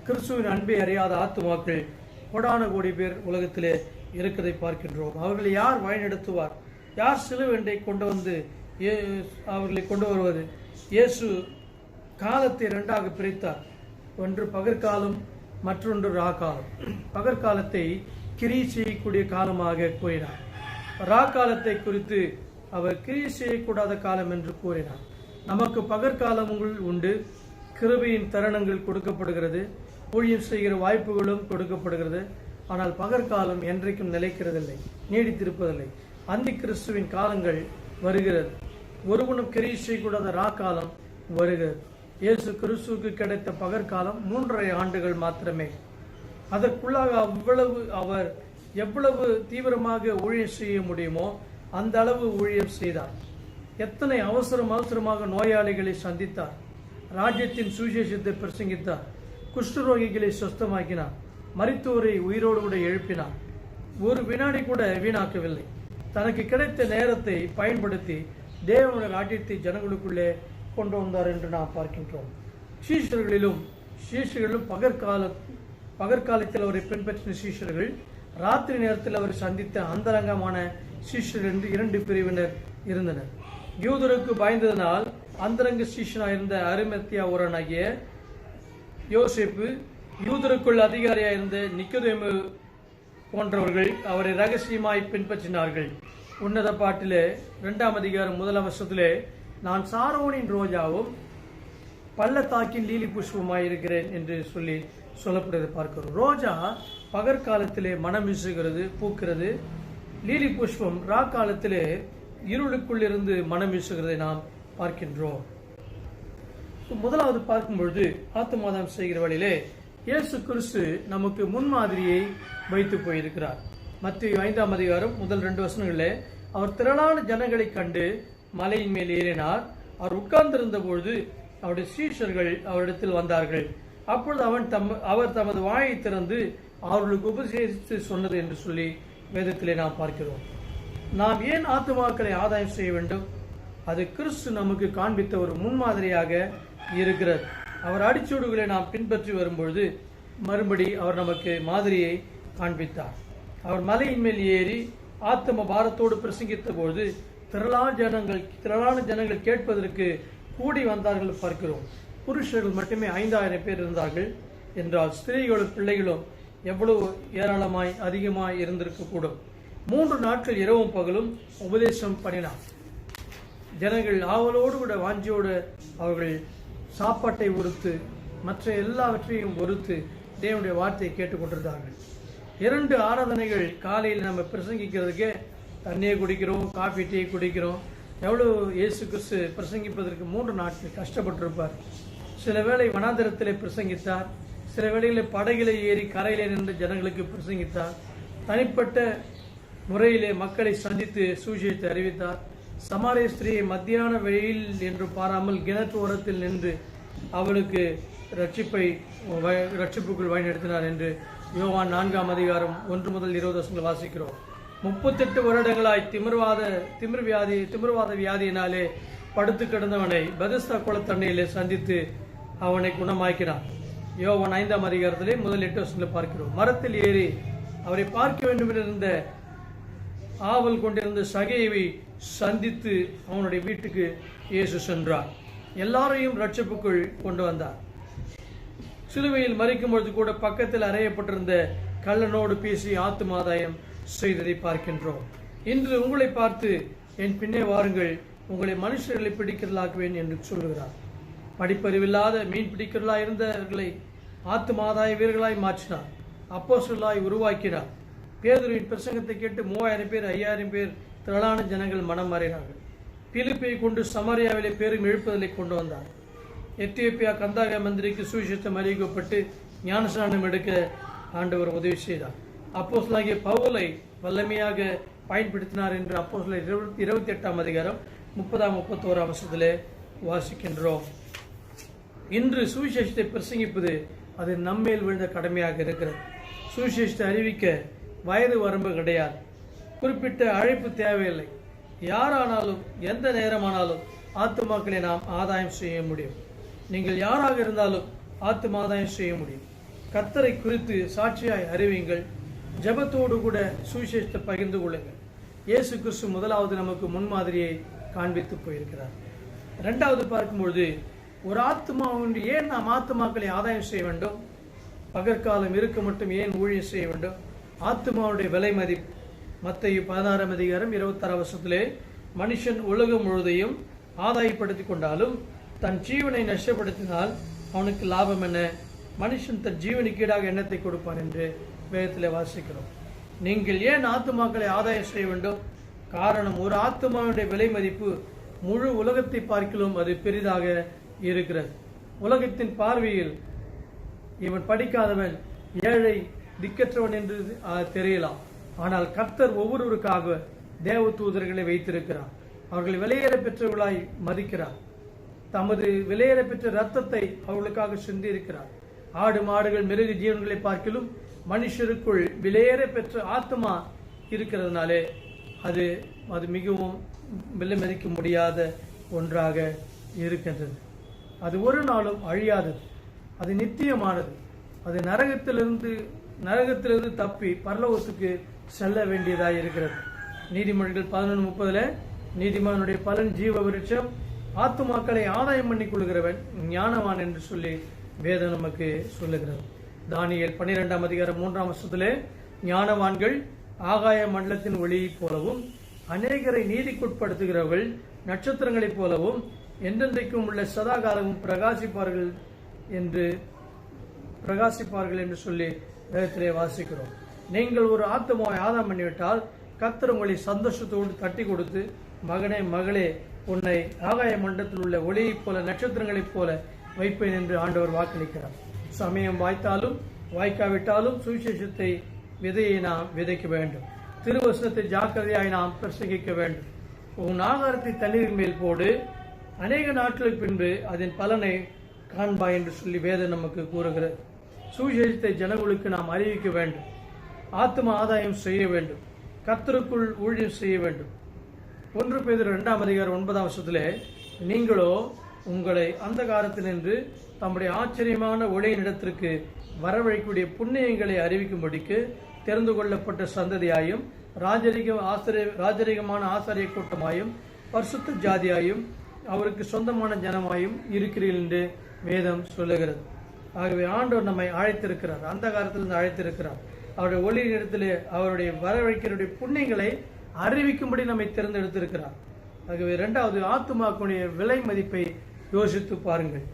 கிறிஸ்துவின் அன்பை அறியாத ஆத்துமாக்கள் கோடான கோடி பேர் உலகத்திலே இருக்கிறதை பார்க்கின்றோம். அவர்களை யார் வழிநடத்துவார்? யார் சிலுவண்டை கொண்டு வந்து அவர்களை கொண்டு வருவது? இயேசு காலத்தை இரண்டாக பிரித்தார். ஒன்று பகற்காலம், மற்றொன்று ராக்காலம். பகற்காலத்தை கிரியை செய்யக்கூடிய காலமாக கூறினார். ராக்காலத்தை குறித்து அவர் கிரியை செய்யக்கூடாத காலம் என்று கூறினார். நமக்கு பகற்காலங்கள் உண்டு, கிருபையின் தருணங்கள் கொடுக்கப்படுகிறது, ஊழியம் செய்கிற வாய்ப்புகளும் கொடுக்கப்படுகிறது. ஆனால் பகற்காலம் என்றைக்கும் நிலைக்கிறதில்லை, நீடித்திருப்பதில்லை. அந்தி கிறிஸ்துவின் காலங்கள் வருகிறது. ஒருவனும் கிரியை செய்யக்கூடாத ராக்காலம் வருகிறது. இயேசு கிறிஸ்துவுக்கு கிடைத்த பகற்காலம் 3.5 ஆண்டுகள் மாத்திரமே. அதற்குள்ளாக அவர் எவ்வளவு தீவிரமாக ஊழியம் செய்ய முடியுமோ அந்த அளவு ஊழியம் செய்தார். எத்தனை அவசரமாக நோயாளிகளை சந்தித்தார், ராஜ்யத்தின் சுவிசேஷத்தை பிரசங்கித்தார், குஷ்டரோகிகளை சுத்தமாக்கினார், மரித்தோரை உயிரோடு கூட எழுப்பினார். ஒரு வினாடி கூட வீணாக்கவில்லை. தனக்கு கிடைத்த நேரத்தை பயன்படுத்தி தேவனுடைய ராஜ்யத்தை ஜனங்களுக்குள்ளே கொண்டு வந்தார் என்று நாம் பார்க்கின்றோம். சீஷர்களிலும் பகற்காலத்தில் அவரை பின்பற்றின சீஷர்கள், ராத்திரி நேரத்தில் அவர் சந்தித்த அந்தரங்கமான சீஷர் என்று 2 பிரிவினர் இருந்தனர். யூதருக்கு பயந்ததனால் அந்தரங்க சீஷனாக இருந்த அரிமத்தியா ஊரனாகிய யோசேப்பு, யூதருக்குள் அதிகாரியாக இருந்த நிக்கோதேமு போன்றவர்கள் அவரை ரகசியமாய் பின்பற்றினார்கள். உன்னத பாட்டிலே 2ஆம் அதிகாரம் 1ஆம் வசனத்திலே, நான் சாரோனின் ரோஜாவும் பள்ளத்தாக்கின் லீலி புஷ்பமாய் இருக்கிறேன் என்று சொல்லப்படுவதை பார்க்கிறோம். ரோஜா பகற்காலத்திலே மனம் வீசுகிறது, பூக்கிறது. லீலி புஷ்பம் ராக்காலத்திலே இருளுக்குள் இருந்து மனம் வீசுகிறதை நாம் பார்க்கின்றோம். முதலாவது பார்க்கும் பொழுது ஆத்துமாதாம் செய்கிற வழியிலே இயேசு கிறிஸ்து நமக்கு முன்மாதிரியை வைத்து போயிருக்கிறார். மத்தேயு 5ஆம் அதிகாரம் முதல் 2 வசனங்களிலே, அவர் திரளான ஜனங்களை கண்டு மலையின் மேல் ஏறினார். அவர் உட்கார்ந்திருந்த பொழுது அவருடைய சீஷர்கள் அவரிடத்தில் வந்தார்கள். அப்பொழுது அவர் தமது வாயை திறந்து அவர்களுக்கு உபதேசித்து சொன்னது என்று சொல்லி வேதத்திலே நாம் பார்க்கிறோம். நாம் ஏன் ஆத்துமாக்களை ஆதாயம் செய்ய வேண்டும்? அது கிறிஸ்து நமக்கு காண்பித்த ஒரு முன்மாதிரியாக இருக்கிறது. அவர் அடிச்சூடுகளை நாம் பின்பற்றி வரும்பொழுது மறுபடி அவர் நமக்கு மாதிரியை காண்பித்தார். அவர் மலையின் மேல் ஏறி ஆத்தும பாரத்தோடு பிரசங்கித்த போது திரளான ஜனங்கள் கேட்பதற்கு கூடி வந்தார்கள் பார்க்கிறோம். புருஷர்கள் மட்டுமே 5000 பேர் இருந்தார்கள் என்றால் ஸ்திரீகளும் பிள்ளைகளும் எவ்வளவு ஏராளமாய் அதிகமாய் இருந்திருக்க கூடும். 3 நாட்கள் இரவும் பகலும் உபதேசம் பண்ணினார். ஜனங்கள் ஆவலோடு கூட வாஞ்சியோடு அவர்கள் சாப்பாட்டை ஒருத்து மற்ற எல்லாவற்றையும் ஒருத்து தேவனுடைய வார்த்தையை கேட்டுக்கொண்டிருந்தார்கள். 2 ஆராதனைகள் காலையில் நம்ம பிரசங்கிக்கிறதுக்கே தண்ணியை குடிக்கிறோம், காஃபி டீ குடிக்கிறோம். எவ்வளவு இயேசு கிறிஸ்து பிரசங்கிப்பதற்கு 3 நாட்கள் கஷ்டப்பட்டிருப்பார். சில வேளை வனாந்தரத்திலே பிரசங்கித்தார், சில வேளைகளில் படகிலே ஏறி கரையிலே நின்று ஜனங்களுக்கு பிரசங்கித்தார். தனிப்பட்ட முறையிலே மக்களை சந்தித்து சுவிசேஷத்தை அறிவித்தார். சமாரிய ஸ்திரீயை மத்தியான வெயில் என்று பாராமல் கிணற்று ஓரத்தில் நின்று அவளுக்கு ரட்சிப்புக்குள் வழிநடத்தினார் என்று யோவான் 4ஆம் அதிகாரம் 1 முதல் 20 வசனங்கள் வாசிக்கிறோம். 38 வருடங்களாய் திமிர்வாத வியாதியினாலே படுத்து கிடந்தவனை பெதஸ்தா குளத்தண்டையிலே சந்தித்து அவனை குணமாக்கினான். யோவான் 5ஆம் அதிகாரத்திலே முதல் 8 வசனங்களை பார்க்கிறோம். மரத்தில் ஏறி அவரை பார்க்க வேண்டும் இருந்த ஆவல் கொண்டிருந்த சகையை சந்தித்து அவனுடைய வீட்டுக்கு இயேசு சென்றார். எல்லாரையும் ரட்சிப்புக்குள் கொண்டு வந்தார். சிலுவையில் மறிக்கும் பொழுது கூட பக்கத்தில் அறையப்பட்டிருந்த கள்ளனோடு பேசி ஆத்துமாதாயம் செய்ததை பார்க்கின்றோம். இன்று உங்களை பார்த்து என் பின்னே வாருங்கள், உங்களை மனுஷர்களை பிடிக்கிறதாக்குவேன் என்று சொல்லுகிறார். படிப்பறிவில்லாத மீன் பிடிக்கிறதா இருந்தவர்களை ஆத்துமாதாய வீரர்களாய் மாற்றினார், அப்போஸ்தலராய் உருவாக்கினார். பேதுருவின் பிரசங்கத்தை கேட்டு 3000 பேர் 5000 பேர் திரளான ஜனங்கள் மனம் மாறினார்கள். பிலிப்பை கொண்டு சமாரியாவிலே பேரும் எழுப்புதலை கொண்டு வந்தார். எத்தியோப்பியா கந்தாக மந்திரிக்கு சுவிசேஷம் அறிவிக்கப்பட்டு ஞானஸ்நானம் எடுக்க ஆண்டவர் உதவி செய்தார். அப்போஸ்தலனாகிய பவுலை வல்லமையாக பயன்படுத்தினார் என்று அப்போஸ்தலர் 28ஆம் அதிகாரம் 30-31 வசனத்திலே வாசிக்கின்றோம். இன்று சுவிசேஷத்தை பிரசங்கிப்பது அது நம்மேல் விழுந்த கடமையாக இருக்கிறது. சுவிசேஷத்தை அறிவிக்க வயது வரம்பு கிடையாது, குறிப்பிட்ட அழைப்பு தேவையில்லை. யாரானாலும் எந்த நேரமானாலும் ஆத்துமாக்களை நாம் ஆதாயம் செய்ய முடியும். நீங்கள் யாராக இருந்தாலும் ஆத்தும ஆதாயம் செய்ய முடியும். கர்த்தரை குறித்து சாட்சியாய் அறிவியுங்கள். ஜெபத்தோடு கூட சுவிசேஷத்தை பகிர்ந்து கொள்ளுங்கள். இயேசு கிறிஸ்து முதலாவது நமக்கு முன்மாதிரியை காண்பித்து போயிருக்கிறார். 2வது பார்க்கும்பொழுது ஒரு ஆத்மாவுண்டு ஏன் நாம் ஆத்துமாக்களை ஆதாயம் செய்ய வேண்டும்? பகற்காலம் இருக்க மட்டும் ஏன் ஊழியம் செய்ய வேண்டும்? ஆத்துமாவுடைய விலை மதிப்பு மத்தேயு 16ஆம் அதிகாரம் 26 வசனத்திலே மனுஷன் உலகம் முழுதையும் ஆதாயப்படுத்திக் கொண்டாலும் தன் ஜீவனை நஷ்டப்படுத்தினால் அவனுக்கு லாபம் என்ன? மனுஷன் தன் ஜீவனுக்கு ஈடாக எண்ணத்தை கொடுப்பான் என்று வேதத்திலே வாசிக்கிறோம். நீங்கள் ஏன் ஆத்துமாக்களை ஆதாயம் செய்ய வேண்டும்? காரணம், ஒரு ஆத்துமாவுடைய விலை மதிப்பு முழு உலகத்தை பார்க்கிலும் அது பெரிதாக இருக்கிறது. உலகத்தின் பார்வையில் இவன் படிக்காதவன், ஏழை, திக்கற்றவன் என்று தெரியலாம். ஆனால் கர்த்தர் ஒவ்வொருவருக்காக தேவ தூதர்களை வைத்திருக்கிறார். அவர்களை விலையேற பெற்றவர்களாய் மதிக்கிறார். தமது விலையேற பெற்ற ரத்தத்தை அவர்களுக்காக சிந்தி இருக்கிறார். ஆடு மாடுகள் மிருக ஜீவன்களை பார்க்கிலும் மனுஷருக்குள் விலையேற பெற்ற ஆத்மா இருக்கிறதுனாலே அது மிகவும் விலை மதிக்க முடியாத ஒன்றாக இருக்கின்றது. அது ஒரு நாளும் அழியாதது, அது நித்தியமானது. அது நரகத்திலிருந்து தப்பி பரலோகத்துக்கு செல்ல வேண்டியதாக இருக்கிறது. நீதிமொழிகள் 11:30 நீதிமானுடைய பலன் ஜீவ விருட்சம், ஆத்துமாக்களை ஆதாயம் பண்ணி கொள்கிறவன் ஞானவான் என்று சொல்லி வேதம் நமக்கு சொல்லுகிறது. தானியேல் 12ஆம் அதிகாரம் 3ஆம் வசனத்திலே ஞானவான்கள் ஆகாய மண்டலத்தின் ஒளியைப் போலவும் அநேகரை நீதிக்குட்படுத்துகிறவர்கள் நட்சத்திரங்களைப் போலவும் என்றென்றைக்கும் உள்ள சதாகாலமும் பிரகாசிப்பார்கள் என்று சொல்லி வேதத்திலே வாசிக்கிறோம். நீங்கள் ஒரு ஆத்துமாவை ஆதாயம் பண்ணிவிட்டால் கர்த்தர் உங்களை சந்தோஷத்தோடு தட்டி கொடுத்து, மகனே மகளே, உன்னை ஆகாய மண்டலத்தில் உள்ள ஒளியைப் போல நட்சத்திரங்களைப் போல வைப்பேன் என்று ஆண்டவர் வாக்களிக்கிறார். சமயம் வாய்த்தாலும் வாய்க்காவிட்டாலும் சுவிசேஷத்தை விதையை நாம் விதைக்க வேண்டும். திருவசனத்தை ஜாக்கிரதையாய் நாம் பிரசங்கிக்க வேண்டும். உன் ஆகாரத்தை தண்ணீரின் மேல் போடு, அநேக நாட்களுக்கு பின்பு அதன் பலனை காண்பாய் என்று சொல்லி வேதம் நமக்கு கூறுகிறது. சுவிசேஷத்தை ஜனங்களுக்கு நாம் அறிவிக்க வேண்டும். ஆத்ம ஆதாயம் செய்ய வேண்டும். கர்த்தருக்குள் ஊழியம் செய்ய வேண்டும். 1 பேதுரு 2ஆம் அதிகாரம் 9ஆம் வசனத்திலே நீங்களோ உங்களை அந்தகாரத்தினின்று தம்முடைய ஆச்சரியமான ஒளியின் இடத்திற்கு வரவழைக்கூடிய புண்ணியங்களை அறிவிக்கும்படிக்கு தெரிந்து கொள்ளப்பட்ட சந்ததியாயும் ராஜரிகமான ஆசாரிய கூட்டமாயும் பரிசுத்த ஜாதியாயும் அவருக்கு சொந்தமான ஜனமாயும் இருக்கிறீர்கள் என்று வேதம் சொல்லுகிறது. ஆகவே ஆண்டவர் நம்மை அழைத்திருக்கிறார், அந்த காலத்திலிருந்து அழைத்திருக்கிறார். அவருடைய ஒளியின் இடத்திலே அவருடைய வரவழைக்கிற புண்ணியங்களை அறிவிக்கும்படி நம்மை தேர்ந்தெடுத்திருக்கிறார். ஆகவே இரண்டாவது, ஆத்துமாக்குடைய விலை மதிப்பை யோசித்து பாருங்கள்.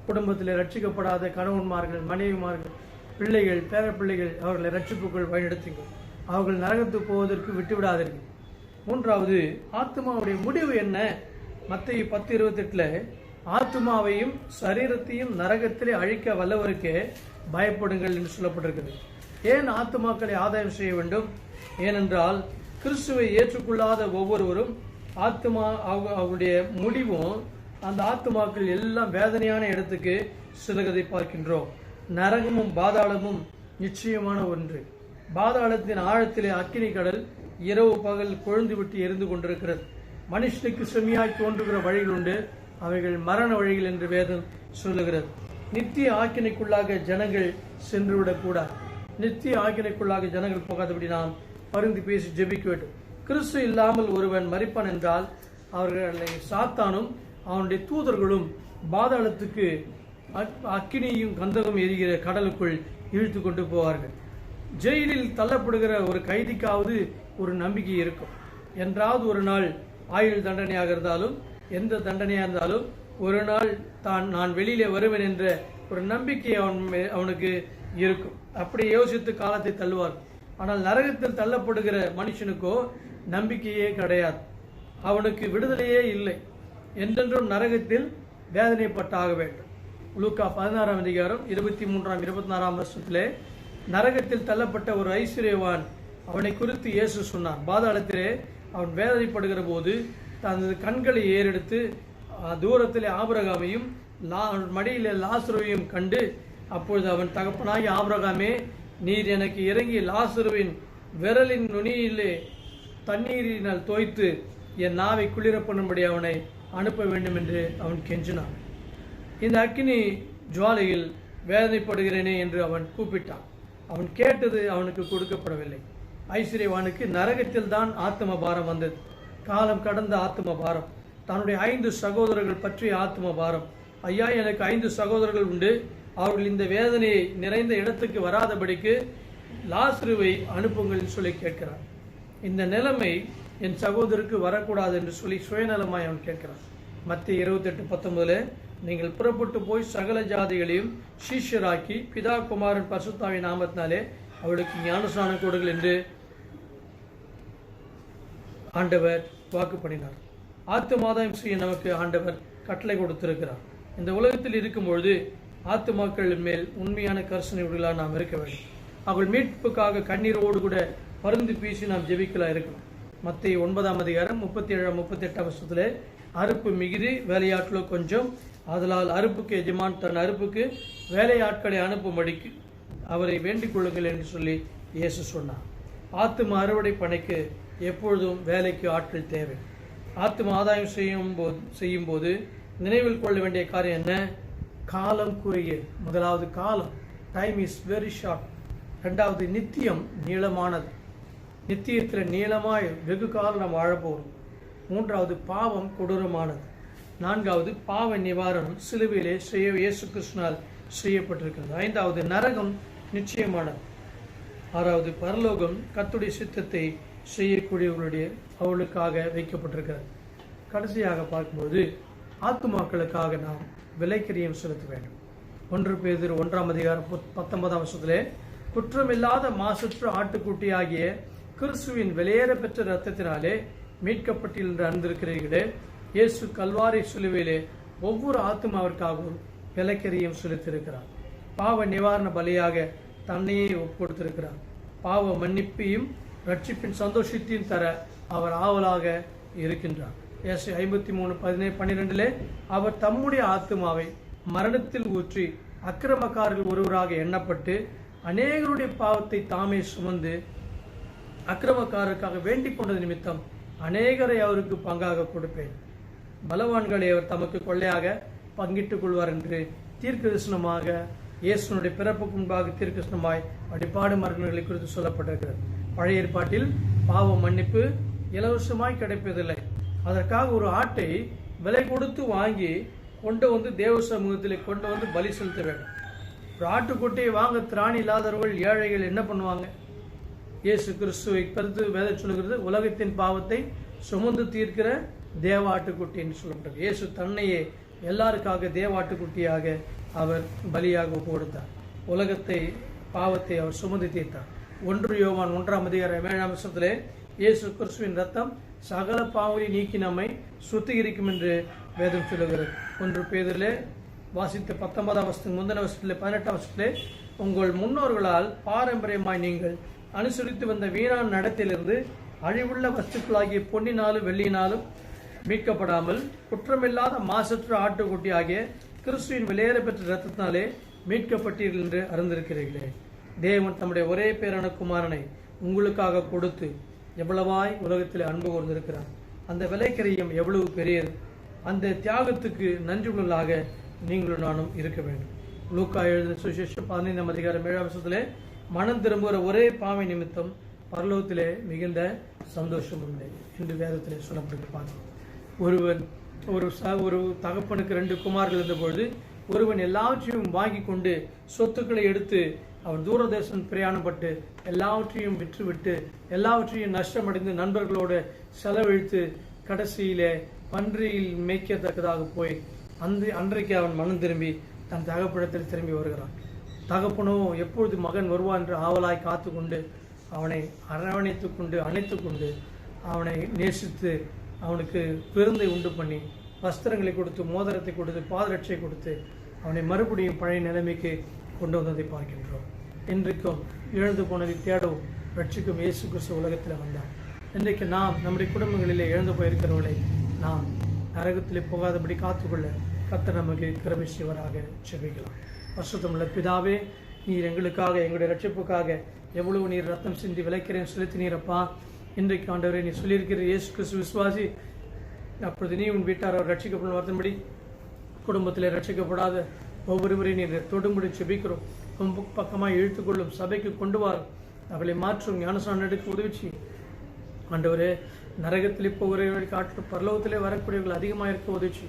குடும்பத்தில் ரட்சிக்கப்படாத கணவன்மார்கள், மனைவிமார்கள், பிள்ளைகள், பேரப்பிள்ளைகள் அவர்களை ரட்சிப்புக்குள் வழிநடத்துங்கள். அவர்கள் நரகத்துக்கு போவதற்கு விட்டுவிடாதீர்கள். மூன்றாவது, ஆத்மாவுடைய முடிவு என்ன? மத்தேயு 10:28 ஆத்மாவையும் சரீரத்தையும் நரகத்திலே அழிக்க வல்லவருக்கே பயப்படுங்கள் என்று சொல்லப்பட்டிருக்கிறது. ஏன் ஆத்மாக்களை ஆதாயம் செய்ய வேண்டும்? ஏனென்றால் கிறிஸ்துவை ஏற்றுக்கொள்ளாத ஒவ்வொருவரும் ஆத்மா அவருடைய முடிவும் அந்த ஆத்மாக்கள் எல்லாம் வேதனையான இடத்துக்கு செல்வதை பார்க்கின்றோம். நரகமும் பாதாளமும் நிச்சயமான ஒன்று. பாதாளத்தின் ஆழத்திலே அக்கினி கடல் இரவு பகல் கொழுந்து விட்டு எரிந்து கொண்டிருக்கிறது. மனுஷனுக்கு செம்மையாய் தோன்றுகிற வழிகள் உண்டு, அவைகள் மரண வழிகள் என்று வேதம் சொல்லுகிறது. நித்திய ஆக்கினைக்குள்ளாக ஜனங்கள் சென்றுவிடக்கூடாது. நித்திய ஆக்கினைக்குள்ளாக ஜனங்கள் போகாதபடி நாம் பரிந்து பேசி ஜெபிக்க வேண்டும். கிறிஸ்து இல்லாமல் ஒருவன் மரிப்பான் என்றால் அவர்களை சாத்தானும் அவனுடைய தூதர்களும் பாதாளத்துக்கு அக்கினியும் கந்தகம் எரிகிற கடலுக்குள் இழுத்து கொண்டு போவார்கள். ஜெயிலில் தள்ளப்படுகிற ஒரு கைதிக்காவது ஒரு நம்பிக்கை இருக்கும். என்றாவது ஒரு நாள் ஆயுள் தண்டனையாக இருந்தாலும் எந்த தண்டனையாக இருந்தாலும் ஒரு நாள் நான் வெளியிலே வருவேன் என்ற ஒரு நம்பிக்கை அவனுக்கு இருக்கும். அப்படி யோசித்து காலத்தை தள்ளுவார். ஆனால் நரகத்தில் தள்ளப்படுகிற மனுஷனுக்கோ நம்பிக்கையே கிடையாது. அவனுக்கு விடுதலையே இல்லை. என்றென்றும் நரகத்தில் வேதனைப்பட்டாக வேண்டும். லூக்கா 16:23-24 நரகத்தில் தள்ளப்பட்ட ஒரு ஐஸ்வர்யவான் அவனை குறித்து இயேசு சொன்னார். பாதாளத்திலே அவன் வேதனைப்படுகிற போது தனது கண்களை ஏறெடுத்து தூரத்திலே ஆபிரகாமையும் மடியிலே லாசருவையும் கண்டு, அப்பொழுது அவன் தகப்பனாகி ஆபிரகாமே, நீர் எனக்கு இறங்கி லாசருவின் விரலின் நுனியிலே தண்ணீரினால் தோய்த்து என் நாவை குளிர பண்ணும்படி அவனை அனுப்ப வேண்டும் என்று அவன் கெஞ்சினான். இந்த அக்கினி ஜுவாலையில் வேதனைப்படுகிறேனே என்று அவன் கூப்பிட்டான். அவன் கேட்டது அவனுக்கு கொடுக்கப்படவில்லை. ஐஸ்வர்யவானுக்கு நரகத்தில் தான் ஆத்ம பாரம் வந்தது. காலம் கடந்த ஆத்ம பாரம், தன்னுடைய 5 சகோதரர்கள் பற்றிய ஆத்ம பாரம். ஐயா, எனக்கு 5 சகோதரர்கள் உண்டு, அவர்கள் இந்த வேதனையை நிறைந்த இடத்துக்கு வராதபடிக்கு லாசருவை அனுப்புங்கள் சொல்லி கேட்கிறார். இந்த நிலைமை என் சகோதரருக்கு வரக்கூடாது என்று சொல்லி சுயநலமாய் அவன் கேட்கிறான். மத்தேயு 28:19 நீங்கள் புறப்பட்டு போய் சகல ஜாதிகளையும் சீஷராக்கி பிதா குமாரன் பரிசுத்தாவின் நாமத்தினாலே அவளுக்கு ஞானஸ்நானம் கொடுங்கள் என்று ஆண்டவர் வாக்கு பண்ணினார். ஆத்துமாதாயம் செய்ய நமக்கு ஆண்டவர் கட்டளை கொடுத்திருக்கிறார். இந்த உலகத்தில் இருக்கும்பொழுது ஆத்துமாக்கள் மேல் உண்மையான கரிசனை உடையவர்களாக நாம் இருக்க வேண்டும். அவள் மீட்புக்காக கண்ணீரோடு கூட பருந்து பேசி நாம் ஜெபிக்கலாம் இருக்கணும். மத்தேயு 9:37-38 அறுப்பு மிகுதி, வேலையாட்களோ கொஞ்சம். ஆதலால் அறுப்புக்கு எஜமான் தன் அறுப்புக்கு வேலையாட்களை அனுப்பும்படிக்கு அவரை வேண்டிக் கொள்ளுங்கள் என்று சொல்லி இயேசு சொன்னார். ஆத்தும அறுவடை பணிக்கு எப்பொழுதும் வேலைக்கு ஆட்கள் தேவை. ஆத்தும ஆதாயம் செய்யும் போது நினைவில் கொள்ள வேண்டிய காரியம் என்ன? காலம் குறுகிய. முதலாவது காலம், டைம் இஸ் வெரி ஷார்ட். இரண்டாவது, நித்தியம் நீளமானது. நித்தியத்தில் நீளமாய் வெகு காலம் நாம் வாழப்போகிறோம். மூன்றாவது, பாவம் கொடூரமானது. நான்காவது, பாவ நிவாரணம் சிலுவையிலே இயேசு கிறிஸ்துவினால் செய்யப்பட்டிருக்கிறது. ஐந்தாவது, நரகம் நிச்சயமானது. ஆறாவது, பரலோகம் கர்த்தருடைய சித்தத்தை செய்யக்கூடியவர்களுடைய அவளுக்காக வைக்கப்பட்டிருக்கிறது. கடைசியாக பார்க்கும்போது ஆத்துமாக்களுக்காக நாம் விலைக்கிரியம் செலுத்த வேண்டும். 1 பேதுரு 1:19 குற்றமில்லாத மாசற்ற ஆட்டுக்குட்டி ஆகிய கிறிஸ்துவின் வெளியேற பெற்ற இரத்தத்தினாலே மீட்கப்பட்டீர்கள் என்று அறிந்திருக்கிறீர்களே, இயேசு கல்வாரி சிலுவையிலே ஒவ்வொரு ஆத்துமாவிற்காகவும் விலைக்கிரியம் செலுத்தியிருக்கிறார். பாவ நிவாரண பலியாக தன்னையே கொடுத்திருக்கிறார். பாவ மன்னிப்பையும் ரட்சிப்பின் சந்தோஷத்தையும் தர அவர் ஆவலாக இருக்கின்றார். ஏசாயா 53:12 அவர் தம்முடைய ஆத்துமாவை மரணத்தில் ஊற்றி அக்கிரமக்காரர்கள் ஒருவராக எண்ணப்பட்டு அநேகருடைய பாவத்தை தாமே சுமந்து அக்கிரமக்காரருக்காக வேண்டிக் கொண்டது நிமித்தம் அநேகரை அவருக்கு பங்காக கொடுப்பேன். பலவான்களை அவர் தமக்கு கொள்ளையாக பங்கிட்டுக் கொள்வார் என்று தீர்க்க தரிசனமாக இயேசுனுடைய பிறப்புக்கு முன்பாக தீர்க்கதரிசனமாய் அடிப்பாடு மரணங்களை குறித்து சொல்லப்பட்டிருக்கிறது. பழைய ஏற்பாட்டில் பாவ மன்னிப்பு இலவசமாய் கிடைப்பதில்லை. அதற்காக ஒரு ஆட்டை விலை கொடுத்து வாங்கி கொண்டு வந்து தேவ சமூகத்திலே கொண்டு வந்து பலி செலுத்த வேண்டும். ஒரு ஆட்டுக்குட்டியை வாங்க திராணி இல்லாதவர்கள், ஏழைகள் என்ன பண்ணுவாங்க? இயேசு கிறிஸ்துவை கருத்து வேதம் சொல்லுகிறது, உலகத்தின் பாவத்தை சுமந்து தீர்க்கிற தேவ ஆட்டுக்குட்டி என்று சொல்லப்பட்டது. இயேசு தன்னையே எல்லாருக்காக தேவ ஆட்டுக்குட்டியாக அவர் பலியாக கொடுத்தார். உலகத்தை பாவத்தை அவர் சுமந்து தீர்த்தார். 1 யோவான் 1:7 இயேசு கிறிஸ்துவின் ரத்தம் சகல பாவங்களை நீக்கி நம்மை சுத்திகரிக்கும் என்று வேதம் சொல்லுகிறது. 1 பேதுருவிலே வாசித்த 19ஆம் வசனத்தின் முந்தின வசனத்திலே 18ஆம் வசனத்திலே, உங்கள் முன்னோர்களால் பாரம்பரியமாய் நீங்கள் அனுசரித்து வந்த வீணான நடத்திலிருந்து அழிவுள்ள வஸ்துக்களாகிய பொன்னினாலும் வெள்ளியினாலும் மீட்கப்படாமல் குற்றமில்லாத மாசற்ற ஆட்டுக்குட்டி ஆகிய கிறிஸ்துவின் விலையேற பெற்ற ரத்தத்தினாலே மீட்கப்பட்டீர்கள் என்று அறிந்திருக்கிறீர்களே. தேவன் தம்முடைய ஒரே பேரான குமாரனை உங்களுக்காக கொடுத்து எவ்வளவாய் உலகத்தில் அன்பு கூர்ந்திருக்கிறார். அந்த விலைக்கரியம் எவ்வளவு பெரியது! அந்த தியாகத்துக்கு நன்றியுள்ளதாக நீங்களும் நானும் இருக்க வேண்டும். லூக்கா எழுதின சுவிசேஷம் 15:7 மனம் திரும்புகிற ஒரே பாவை நிமித்தம் பரலோகத்திலே மிகுந்த சந்தோஷம் உண்டு என்று வேதத்திலே சொல்லப்பட்டிருப்பாங்க. ஒரு தகப்பனுக்கு 2 குமார்கள் இருந்தபொழுது ஒருவன் எல்லாவற்றையும் வாங்கி கொண்டு சொத்துக்களை எடுத்து அவன் தூரதேசம் பிரயாணப்பட்டு எல்லாவற்றையும் விற்றுவிட்டு எல்லாவற்றையும் நஷ்டமடைந்து நண்பர்களோடு செலவழித்து கடைசியிலே பன்றியில் மேய்க்கத்தக்கதாக போய் அன்றைக்கு அவன் மனம் திரும்பி தன் தகப்பனிடத்தில் திரும்பி வருகிறான். தகப்பனோ எப்பொழுது மகன் வருவான் என்று ஆவலாய் காத்து கொண்டு அவனை அரவணைத்துக் கொண்டு அணைத்துக் கொண்டு அவனை நேசித்து அவனுக்கு விருந்தை உண்டு பண்ணி வஸ்திரங்களை கொடுத்து மோதிரத்தை கொடுத்து பாதரட்சை கொடுத்து அவனை மறுபடியும் பழைய நிலைமைக்கு கொண்டு வந்ததை பார்க்கின்றோம். இன்றைக்கும் இழந்து போனதை தேடவும் ரட்சிக்கும் இயேசு கிறிஸ்து உலகத்தில் வந்தார். இன்றைக்கு நாம் நம்முடைய குடும்பங்களிலே இழந்து போயிருக்கிறவர்களை நாம் நரகத்திலே போகாதபடி காத்துக்கொள்ள கர்த்தர் நமக்கு கிருபை செய்வராக ஜெபிக்கலாம். பரிசுத்தமுள்ள பிதாவே, நீர் எங்களுக்காக எங்களுடைய ரட்சிப்புக்காக எவ்வளவு நீர் ரத்தம் சிந்தி விளைக்கிறேன் செலுத்தினீரப்பா. இன்றைக்கு ஆண்டவரே நீ சொல்லியிருக்கிற இயேசு கிறிஸ்து விசுவாசி, அப்பொழுது நீ உன் வீட்டார் அவர் ரட்சிக்கப்படும் வருத்தபடி குடும்பத்திலே ரட்சிக்கப்படாத ஒவ்வொருவரையும் நீர் தொடும்படி செபிக்கிறோம். ரொம்ப பக்கமாக இழுத்துக்கொள்ளும், சபைக்கு கொண்டு வாரும், அவளை மாற்றும், ஞானஸ்நானம் எடுக்க உதவிச்சு ஆண்டவரே. நரகத்திலே போகிறவர்களை காட்டும் பரலோகத்திலே வரக்கூடியவர்கள் அதிகமாக இருக்க உதவிச்சு.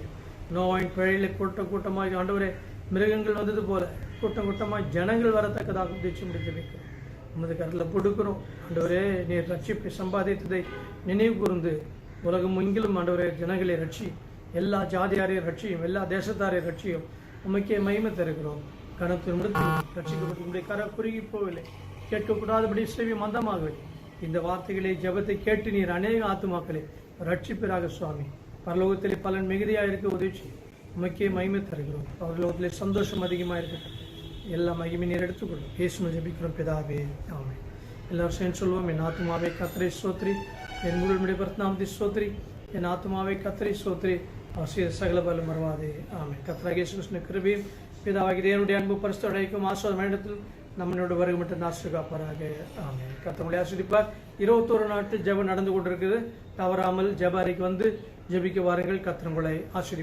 நோயின் பிழையில கூட்டமாக ஆண்டவரே மிருகங்கள் வந்தது போல கூட்டமாக ஜனங்கள் வரத்தக்கதாக உதவிச்சு முடித்து உமது கருத்தில் கொடுக்கிறோம். ஆண்டவரே நீர் ரட்சிப்பை சம்பாதித்ததை நினைவு கூர்ந்து உலகம் எங்கிலும் ஆண்டவரே ஜனங்களை ரட்சி, எல்லா ஜாதியாரையும் ரட்சியும், எல்லா தேசத்தாரையும் ரட்சியும். உமைக்கே மகிமை தருகிறோம். கணத்தில் முடித்து ரட்சிக்கப்பட்டு உடைய கரை குறுகி போகவில்லை, கேட்கக்கூடாதபடி செவி மந்தமாகவில்லை. இந்த வார்த்தைகளை ஜெபத்தை கேட்டு நீர் அநேக ஆத்துமாக்களை ரட்சிப்பிறாக சுவாமி. பரலோகத்திலே பலன் மிகுதியாக இருக்க உதவி. உமைக்கே மகிமை தருகிறோம். பரலோகத்திலே சந்தோஷம் அதிகமாக இருக்கட்டும். எல்லா மகிமை நீர் எடுத்துக்கொள்ளும். இயேசுவை ஜெபிக்கிறோம் பிதாவே, ஆமென். எல்லாரும் சேர்ந்து சொல்லுவோம். என் ஆத்துமாவே கர்த்தரை ஸ்தோத்திரி, என் முழுமையுடைய பரிசுத்தநாமத்தை ஸ்தோத்திரி, என் ஆத்துமாவே கர்த்தரை ஸ்தோத்திரி, அவர் சகல பலம் மறவாதே. ஆமென். கர்த்தராகிய இயேசு கிறிஸ்துவின் கிருபையும் பிதாவாகிய தேவனுடைய அன்பு பரிசுத்த அடைக்கும் ஆசீர்வாதம் இடத்தில் நம்மளோட வருகை மட்டும் நாசு காப்பாராக. ஆமென். கர்த்தருடைய ஆசீர்வதிப்பார். 21 நாட்கள் ஜெபம் நடந்து கொண்டிருக்குது. தவறாமல் ஜெப அறைக்கு வந்து ஜெபிக்க வாருங்கள். கர்த்தர் உங்களை ஆசீர்வதிப்பார்.